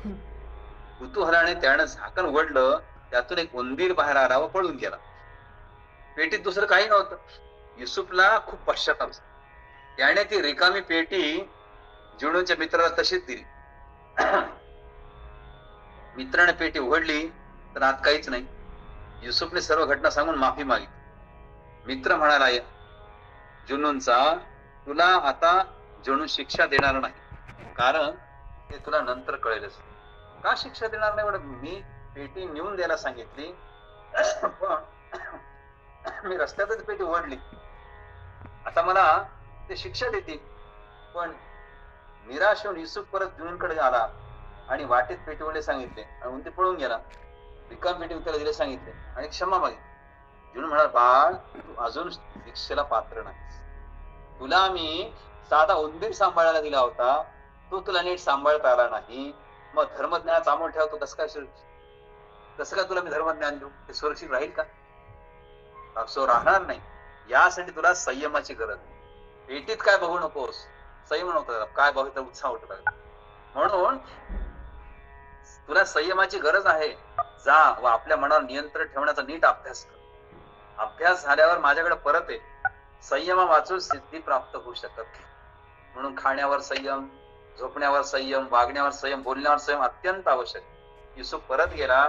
कुतूहलाने त्यानं झाकण उघडलं, त्यातून एक उंदीर बाहेर आला व पळून गेला. पेटीत दुसरं काही नव्हतं. युसुफला खूप पश्चाताप झाला. त्याने ती रिकामी पेटी जुनूनच्या मित्राला तशीच दिली. मित्राने पेटी उघडली तर आत काहीच नाही. युसुफने सर्व घटना सांगून माफी मागितली. मित्र म्हणाला, जुनूनचा, तुला आता जुनून शिक्षा देणार नाही, कारण ते तुला नंतर कळेलच. का शिक्षा देणार नाही? मी पेटी नेऊन द्यायला सांगितली, पण मी रस्त्यातच पेटी उघडली, आता मला ते शिक्षा देतील. पण निराश होऊन युसुफ परत जुनूनकडे आला आणि वाटेत पेटी वडले सांगितले आणि ते पळून गेला. रिकाम पेटी त्याला दिले सांगितले आणि क्षमा मागितली. जुनून म्हणाला, बाळ, तू अजून शिक्षेला पात्र नाहीस. तुला मी साधा उंदीर सांभाळायला दिला होता, तो तुला नीट सांभाळता आला नाही, मग धर्मज्ञानाचा अमोल ठेवतो कसं काय तुला मी धर्मज्ञान देऊ? ते सुरक्षित राहील का? असं राहणार नाही. यासाठी तुला संयमाची गरज. पेटीत काय बघू नकोस, संयम नव्हता, काय बघितलं उत्साह उठला. म्हणून तुला संयमाची गरज आहे. जा व आपल्या मनावर नियंत्रण ठेवण्याचा नीट अभ्यास कर. अभ्यास झाल्यावर माझ्याकडे परत आहे. संयमा वाचून सिद्धी प्राप्त होऊ शकत. म्हणून खाण्यावर संयम, झोपण्यावर संयम, वागण्यावर संयम, बोलण्यावर संयम अत्यंत आवश्यक. युसुफ परत गेला,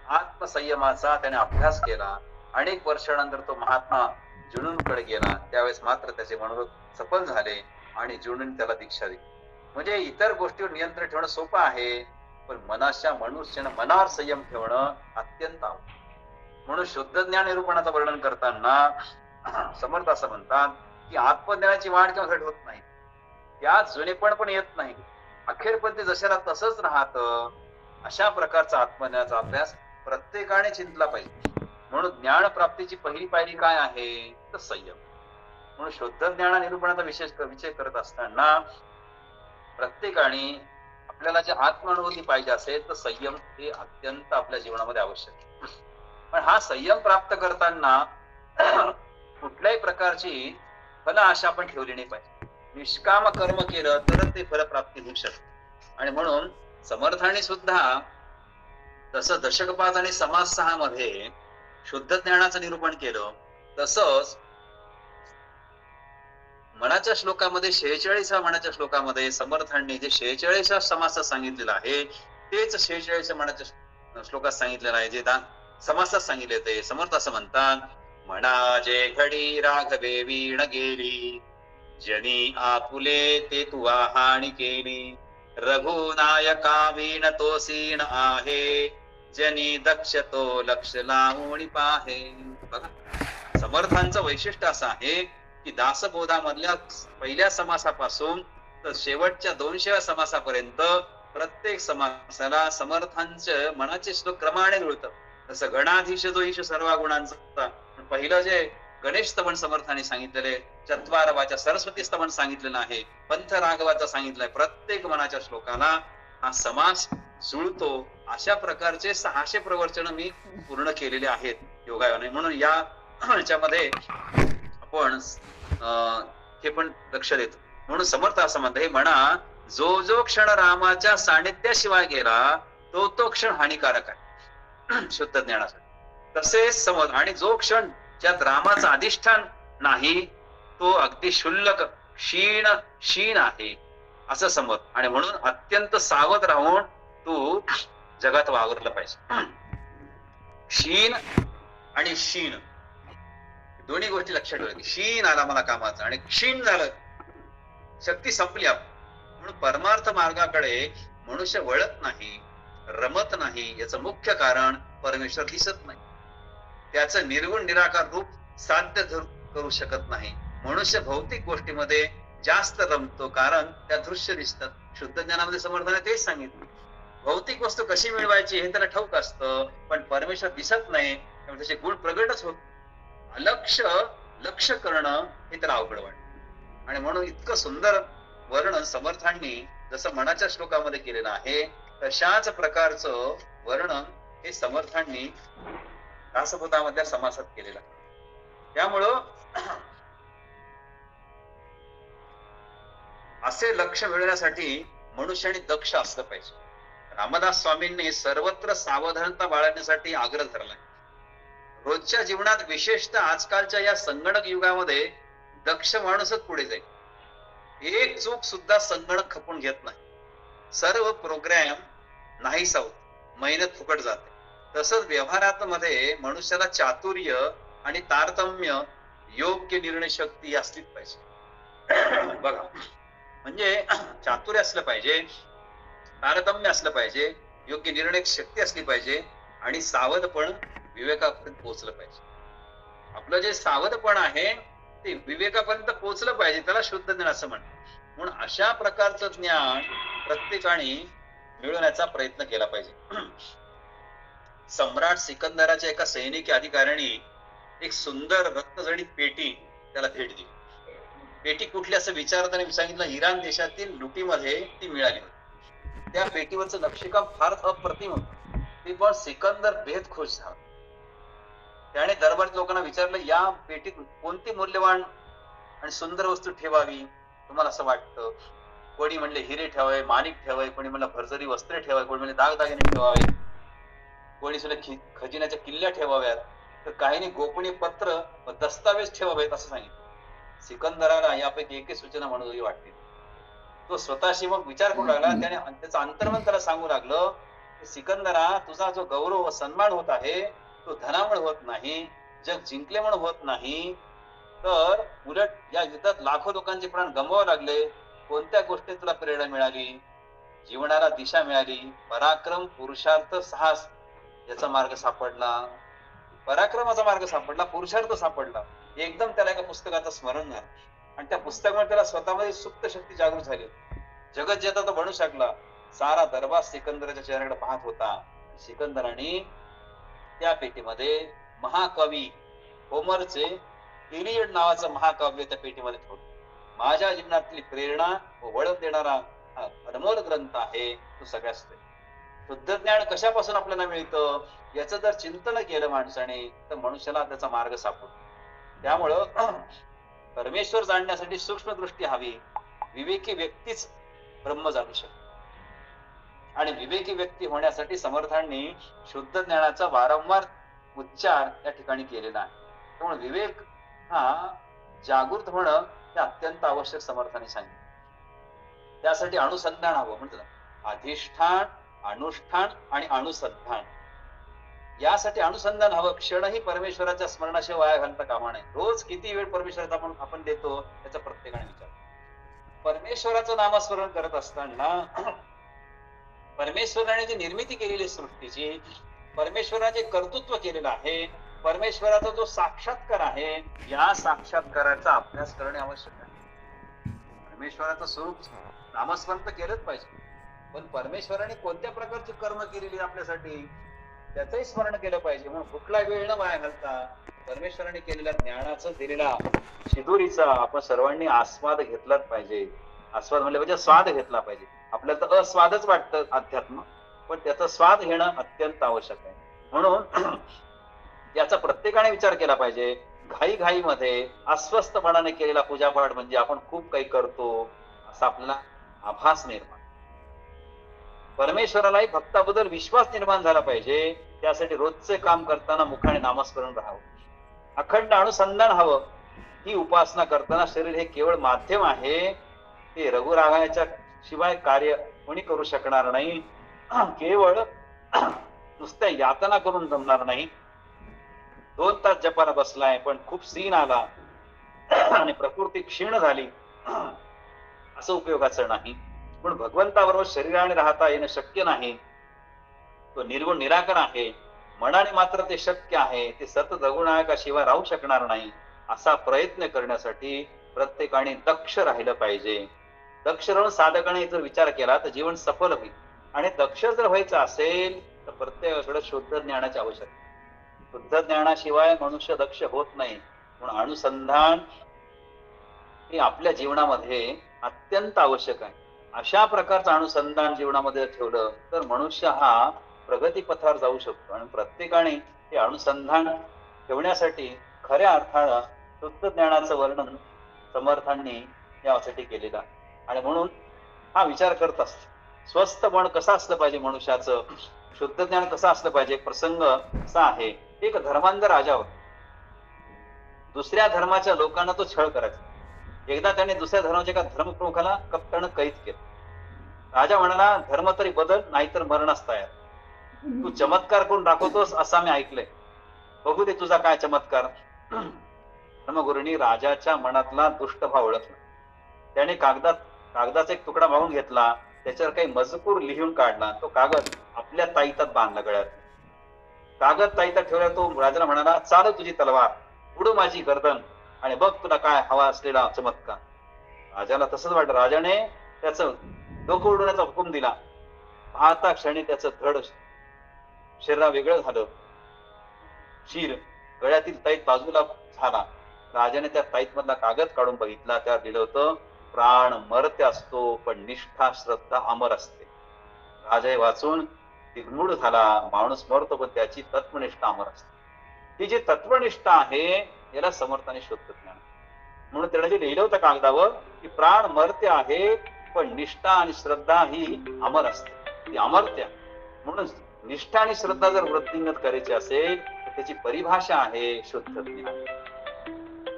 आत्मसंयमाचा त्याने अभ्यास केला. अनेक वर्षानंतर तो महात्मा जुनूनकडे गेला. त्यावेळेस मात्र त्याचे मनोरथ सफल झाले आणि जुनून त्याला दीक्षा दिली. म्हणजे इतर गोष्टीवर नियंत्रण ठेवणं सोपं आहे, पण मनुष्यानं मनावर संयम ठेवणं अत्यंत आवश्यक. म्हणून शुद्ध ज्ञान निरूपणाचं वर्णन करताना समर्थ असं म्हणतात की आत्मज्ञानाची वाढ किंवा घट होत नाही, त्यात जुनेपण पण येत नाही, अखेरपर्यंत जशाला तसंच राहत. अशा प्रकारचा आत्मज्ञानाचा अभ्यास प्रत्येकाने चिंतला पाहिजे. म्हणून ज्ञान प्राप्तीची पहिली पायरी काय आहे तर संयम. म्हणून शुद्ध ज्ञान निरूपणाचा विषय करत असताना प्रत्येकाने आपल्याला जे आत्मानुभूती पाहिजे असेल तर संयम हे अत्यंत आपल्या जीवनामध्ये आवश्यक आहे. पण हा संयम प्राप्त करताना कुठल्याही प्रकारची फल आशा आपण ठेवली नाही पाहिजे. निष्काम कर्म केलं तरच ते फलप्राप्ती होऊ शकते. आणि म्हणून समर्थांनी सुद्धा जसं दशकपाद आणि समाज 6 मध्ये शुद्ध ज्ञानाचं निरूपण केलं, तसंच मनाच्या श्लोकामध्ये 46व्या मनाच्या श्लोकामध्ये समर्थांनी जे 46व्या समासात सांगितलेलं आहे, तेच 46व्या मनाच्या श्लोकात सांगितलेलं आहे, जे समासात सांगितले. ते समर्थ असं म्हणतात, म्हणा जे घडी राघवे वीण गेली, जनी आपुले ते तू हानी केली, रघुनायका वीण तो सीण आहे, जनी दक्ष तो लक्ष लावून पाहे. बघा, समर्थांचं वैशिष्ट्य असं आहे की दासबोधामधल्या पहिल्या समासापासून तर शेवटच्या 200व्या समासापर्यंत प्रत्येक समासाला समर्थांचं मनाचे श्लोक क्रमाने जुळतं. जसं गणाधीश जो ईश सर्व गुणांचा, पहिलं जे गणेश स्तवन समर्थाने सांगितलेले, चत्वार वाचा सरस्वती स्तवन सांगितलेलं आहे, पंथ राघवाचा सांगितलंय. प्रत्येक मनाच्या श्लोकाला हा समास जुळतो. अशा प्रकारचे 600 प्रवचन मी पूर्ण केलेले आहेत योगायोगाने. म्हणून याच्यामध्ये आपण हे पण लक्ष देतो. म्हणून समर्थ असं म्हणते, म्हणा जो जो क्षण रामाच्या सानिध्याशिवाय गेला तो तो क्षण हानिकारक आहे शुद्ध ज्ञानासाठी. तसेच समज, आणि जो क्षण ज्यात रामाचं अधिष्ठान नाही तो अगदी शुल्लक क्षीण आहे असं समज. आणि म्हणून अत्यंत सावध राहून तू जगात वावरलं पाहिजे. क्षीण आणि क्षीण दोन्ही गोष्टी लक्षात ठेवल्या. क्षीण आला मला कामाचा आणि क्षीण झालं, शक्ती संपली. म्हणून परमार्थ मार्गाकडे मनुष्य वळत नाही, रमत नाही. याचं मुख्य कारण परमेश्वर दिसत नाही, त्याचं निर्गुण निराकार रूप साध्य करू शकत नाही. मनुष्य भौतिक गोष्टीमध्ये जास्त रमतो कारण त्या दृश्य दिसतात. शुद्ध ज्ञानामध्ये समर्थाने तेच सांगितलं, भौतिक वस्तू कशी मिळवायची हे त्याला ठाऊक असतं, पण परमेश्वर दिसत नाही, त्यामुळे त्याचे गुण प्रगटच होत. लक्ष करणं हे त्याला अवघड वाटतं. आणि म्हणून इतकं सुंदर वर्णन समर्थांनी जसं मनाच्या श्लोकामध्ये केलेलं आहे, तशाच प्रकारचं वर्णन हे समर्थांनी दासबोधामधल्या समासात केलेलं आहे. त्यामुळं असे लक्ष मिळवण्यासाठी मनुष्याने दक्ष असलं पाहिजे. रामदास स्वामींनी सर्वत्र सावधानता बाळगण्यासाठी आग्रह धरलाय. रोजच्या जीवनात विशेषतः आजकालच्या या संगणक युगामध्ये दक्ष माणूसच पुढे जाईल. एक चूक सुद्धा संगणक खपून घेत नाही. सर्व प्रोग्रॅम नाही सावत, मेहनत फुकट जाते. तसंच व्यवहारात मध्ये मनुष्याला चातुर्य आणि तारतम्य, योग्य निर्णय शक्ती असलीच पाहिजे. बघा, म्हणजे चातुर्य असलं पाहिजे, तारतम्य असलं पाहिजे, योग्य निर्णय शक्ती असली पाहिजे, आणि सावधपण विवेकापर्यंत पोहोचलं पाहिजे. आपलं जे सावधपण आहे ते विवेकापर्यंत पोहोचलं पाहिजे, त्याला शुद्ध ज्ञान असं म्हणतात. म्हणून अशा प्रकारचं ज्ञान प्रत्येकाने मिळवण्याचा प्रयत्न केला पाहिजे. सम्राट सिकंदराच्या एका सैनिकी अधिकाऱ्याने एक सुंदर रत्नजडित पेटी त्याला भेट दिली. पेटी कुठली असं विचारताना सांगितलं, इराण देशातील लुटीमध्ये ती मिळाली होती. त्या पेटीवरचं नक्षीकाम फार अप्रतिम होतं. ते पण सिकंदर बेहद खुश झाला. त्याने दरबारात लोकांना विचारलं, या पेटीत कोणती मूल्यवान आणि सुंदर वस्तू ठेवावी तुम्हाला असं वाटतं? कोणी म्हणले हिरे ठेवावे, माणिक ठेवावे, कोणी म्हणलं भरजरी वस्त्रे ठेवावे, कोणी म्हणले दागदागिने ठेवावे, कोणी सुद्धा खजिन्याच्या किल्ल्या ठेवाव्यात, तर काहींनी गोपनीय पत्र व दस्तावेज ठेवावेत असं सांगितलं. सिकंदराला यापैकी एकही सूचना म्हणून वाटली. तो स्वतःशी मग विचार करू लागला. त्याने त्याचं अंतर्मन त्याला सांगू लागलं, सिकंदरा, तुझा जो गौरव व सन्मान होत आहे तो धनामुळे होत नाही, जग जिंकल्यामुळे होत नाही, तर उलट या युद्धात लाखो लोकांचे प्राण गमवावे लागले. कोणत्या गोष्टीत तुला प्रेरणा मिळाली? जीवनाला दिशा मिळाली. पराक्रम, पुरुषार्थ, साहस याचा मार्ग सापडला. पराक्रमाचा मार्ग सापडला, पुरुषार्थ सापडला. एकदम त्याला एका पुस्तकाचं स्मरण झालं आणि त्या पुस्तकामुळे त्याला स्वतःमध्ये सुप्त शक्ती जागृत झाली. जगत जेता तो बनू शकला. सारा दरबार सिकंदराच्या चेहऱ्याकडे पाहत होता. सिकंदराने त्या पेटीमध्ये महाकवी होमरचे इलियड नावाचं महाकाव्य त्या पेटीमध्ये ठेवलं. माझ्या जीवनातली प्रेरणा व वळण देणारा हा अनमोल ग्रंथ आहे तो सगळ्यात. शुद्ध ज्ञान कशापासून आपल्याला मिळतं याचं जर चिंतन केलं माणसाने तर मनुष्याला त्याचा मार्ग सापडतो. त्यामुळं परमेश्वर जाणण्यासाठी सूक्ष्म दृष्टी हवी. विवेकी व्यक्तीच ब्रह्म जाणू शकते. आणि विवेकी व्यक्ती होण्यासाठी समर्थांनी शुद्ध ज्ञानाचा वारंवार उच्चार या ठिकाणी केलेला आहे. त्यामुळे विवेक हा जागृत होणं हे अत्यंत आवश्यक समर्थांनी सांगितलं. त्यासाठी अनुसंधान हवं. म्हटलं अधिष्ठान, अनुष्ठान आणि अनुसंधान, यासाठी अनुसंधान हवं. क्षणही परमेश्वराच्या स्मरणाशिवाय वाया घालता कामा नये. रोज किती वेळ परमेश्वराचा आपण देतो त्याचा प्रत्येकाने विचार. परमेश्वराचं नामस्मरण करत असताना परमेश्वराने जी निर्मिती केलेली सृष्टीची, परमेश्वराने कर्तृत्व केलेलं आहे, परमेश्वराचा जो साक्षात्कार आहे, या साक्षात्काराचा अभ्यास करणे आवश्यक आहे. परमेश्वराचं स्वरूप नामस्मरण तर केलंच पाहिजे, पण परमेश्वराने कोणत्या प्रकारची कर्म केलेली आपल्यासाठी त्याचंही स्मरण केलं पाहिजे. म्हणून कुठला वेळ न वाया घालता परमेश्वराने केलेल्या ज्ञानाचं दिलेला शिदोरीचा आपण सर्वांनी आस्वाद घेतलाच पाहिजे. आस्वाद म्हणले म्हणजे स्वाद घेतला पाहिजे. आपल्याला तर अस्वादच वाटतं अध्यात्म, पण त्याचा स्वाद घेणं अत्यंत आवश्यक आहे. म्हणून याचा प्रत्येकाने विचार केला पाहिजे. घाईघाईमध्ये अस्वस्थपणाने केलेला पूजापाठ म्हणजे आपण खूप काही करतो असा आपल्याला आभास निर्माण. परमेश्वरालाही भक्ताबद्दल विश्वास निर्माण झाला पाहिजे. त्यासाठी रोजचे काम करताना मुखाने नामस्मरण राहावं. अखंड अनुसंधान हवं. ही उपासना करताना शरीर हे केवळ माध्यम आहे. ते रघुरागाच्या शिवाय कार्य कोणी करू शकणार नाही. केवळ नुसत्या यातना करून जमणार नाही. 2 तास जपाला बसलाय पण खूप सीन आला आणि प्रकृती क्षीण झाली असं उपयोगाचं नाही. पण भगवंताबरोबर शरीराने राहता येणं शक्य नाही. तो निर्गुण निराकार आहे. मनाने मात्र ते शक्य आहे. ते सतत रघुनायकाशिवाय राहू शकणार नाही. असा प्रयत्न करण्यासाठी प्रत्येकाने दक्ष राहिलं पाहिजे. दक्ष राहून साधकाने जर विचार केला तर जीवन सफल होईल. आणि दक्ष जर व्हायचं असेल तर प्रत्येकाकडे शुद्ध ज्ञानाची आवश्यकता. शुद्ध ज्ञानाशिवाय मनुष्य दक्ष होत नाही. म्हणून अनुसंधान हे आपल्या जीवनामध्ये अत्यंत आवश्यक आहे. अशा प्रकारचं अनुसंधान जीवनामध्ये ठेवलं तर मनुष्य हा प्रगतीपथावर जाऊ शकतो. आणि प्रत्येकाने हे अनुसंधान ठेवण्यासाठी खऱ्या अर्थानं शुद्ध ज्ञानाचं वर्णन समर्थांनी यासाठी केलेलं आहे. आणि म्हणून हा विचार करत असतो. स्वस्थ मन कसं असलं पाहिजे मनुष्याचं, शुद्ध ज्ञान कसं असलं पाहिजे. प्रसंग असा आहे, एक धर्मांध राजा होता. दुसऱ्या धर्माच्या लोकांना तो छळ करायचा. एकदा त्याने दुसऱ्या धर्माच्या एका धर्मप्रमुखाला कप्तानं कैद केलं. राजा म्हणाला, धर्म तरी बदल, नाहीतर मरणच तयार. तू चमत्कार करून दाखवतोस असं मी ऐकलंय, बघू दे तुझा काय चमत्कार. धर्मगुरूंनी राजाच्या मनातला दुष्टभाव ओळखला. त्याने कागदाचा एक तुकडा मागून घेतला. त्याच्यावर काही मजकूर लिहून काढला. तो कागद आपल्या ताईतात बांधला गळ्यात. कागद ताईतात ठेवला. तो राजाला म्हणाला, चाल तुझी तलवार, उडू माझी गर्दन आणि बघ तुला काय हवा असलेला चमत्कार. राजाला तसंच वाटलं. राजाने त्याचं डोकं उडवण्याचा हुकूम दिला. पाहता क्षणी त्याचं धड शरीरा वेगळं झालं. शिर गळ्यातील ताईत बाजूला झाला. राजाने त्या ताईत मधला कागद काढून बघितला. त्यावर लिहिलं होतं, प्राण मर्त्य असतो पण निष्ठा श्रद्धा अमर असते. राजा हे वाचून दिग्मूढ झाला. माणूस मरतो पण त्याची तत्वनिष्ठा अमर असते. ही जी तत्वनिष्ठा आहे याला समर्थाने शुद्ध ज्ञान. म्हणून त्याने जे लिहिलं होतं कागदावर की प्राण मर्त्य आहे पण निष्ठा आणि श्रद्धा ही अमर असते, ती अमर्त्य. म्हणून निष्ठा आणि श्रद्धा जर वृद्धिंगत करायची असेल तर त्याची परिभाषा आहे शुद्ध ज्ञान.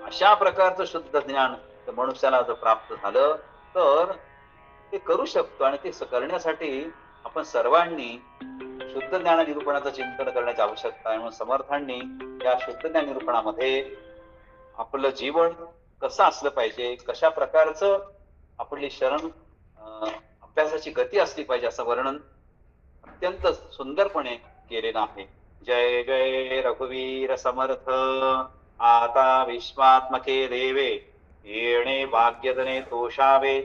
अशा प्रकारचं शुद्ध ज्ञान मनुष्याला जर प्राप्त झालं तर ते करू शकतो. आणि ते करण्यासाठी आपण सर्वांनी शुद्ध ज्ञान निरूपणाचं चिंतन करण्याची आवश्यकता आहे. म्हणून समर्थांनी या शुद्ध ज्ञान निरूपणामध्ये आपलं जीवन कसं असलं पाहिजे, कशा प्रकारचं आपली शरण अभ्यासाची गती असली पाहिजे असं वर्णन अत्यंत सुंदरपणे केलेलं आहे. जय जय रघुवीर समर्थ. आता विश्वात्मके देवे येणे भाग्यधने तोषावे.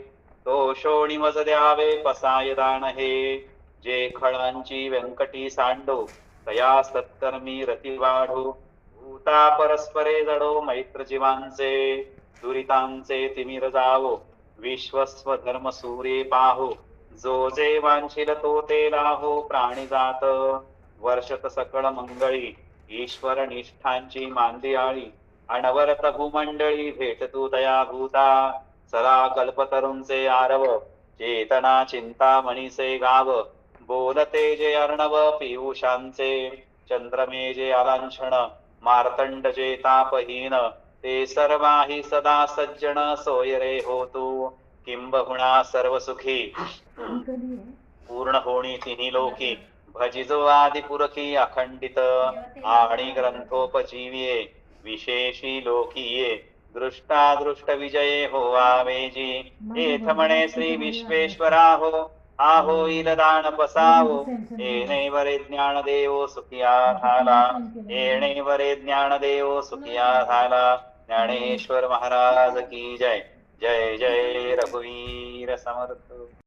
तोषोणी मज द्यावे पसाय दान हे. जे खळांची व्यंकटी सांडो तया सत्कर्मी रती वाढो. भूता परस्परे जडो मैत्र जीवांचे. दुरितांचे तिमिर जावो विश्वस्व धर्म सूर्ये पाहो. जो जे वांछिल तो ते लाहो प्राणी जात. वर्षत सकळ मंगळी ईश्वर निष्ठांची मांदियाळी. अनवरत भूमंडळी भेटतू तया भूता सदा कल्पतरुंचे आरव चेतना चिंता मणीचे गाव बोलते जे अर्णव पियुषांचे चंद्रमे जे आलांछन मार्तंड जे तापहीन ते सर्वाही सदा सज्जन सोय रे होतू किंबहुना सर्व सुखी पूर्ण होणी तिन्ही लोकी भजिजो आदि पुरखी अखंडित आणि ग्रंथोपजीविये विशेषी लोकीये दृष्टादृष्ट विजये हो आवेजी येथ म्हणे श्री विश्वेश्वरा हो आहो इलदान पसावो येणेवरे ज्ञानदेव सुखिया झाला येणेवरे ज्ञानदेव सुखिया झाला ज्ञानेश्वर महाराज की जय जय जय रघुवीर समर्थ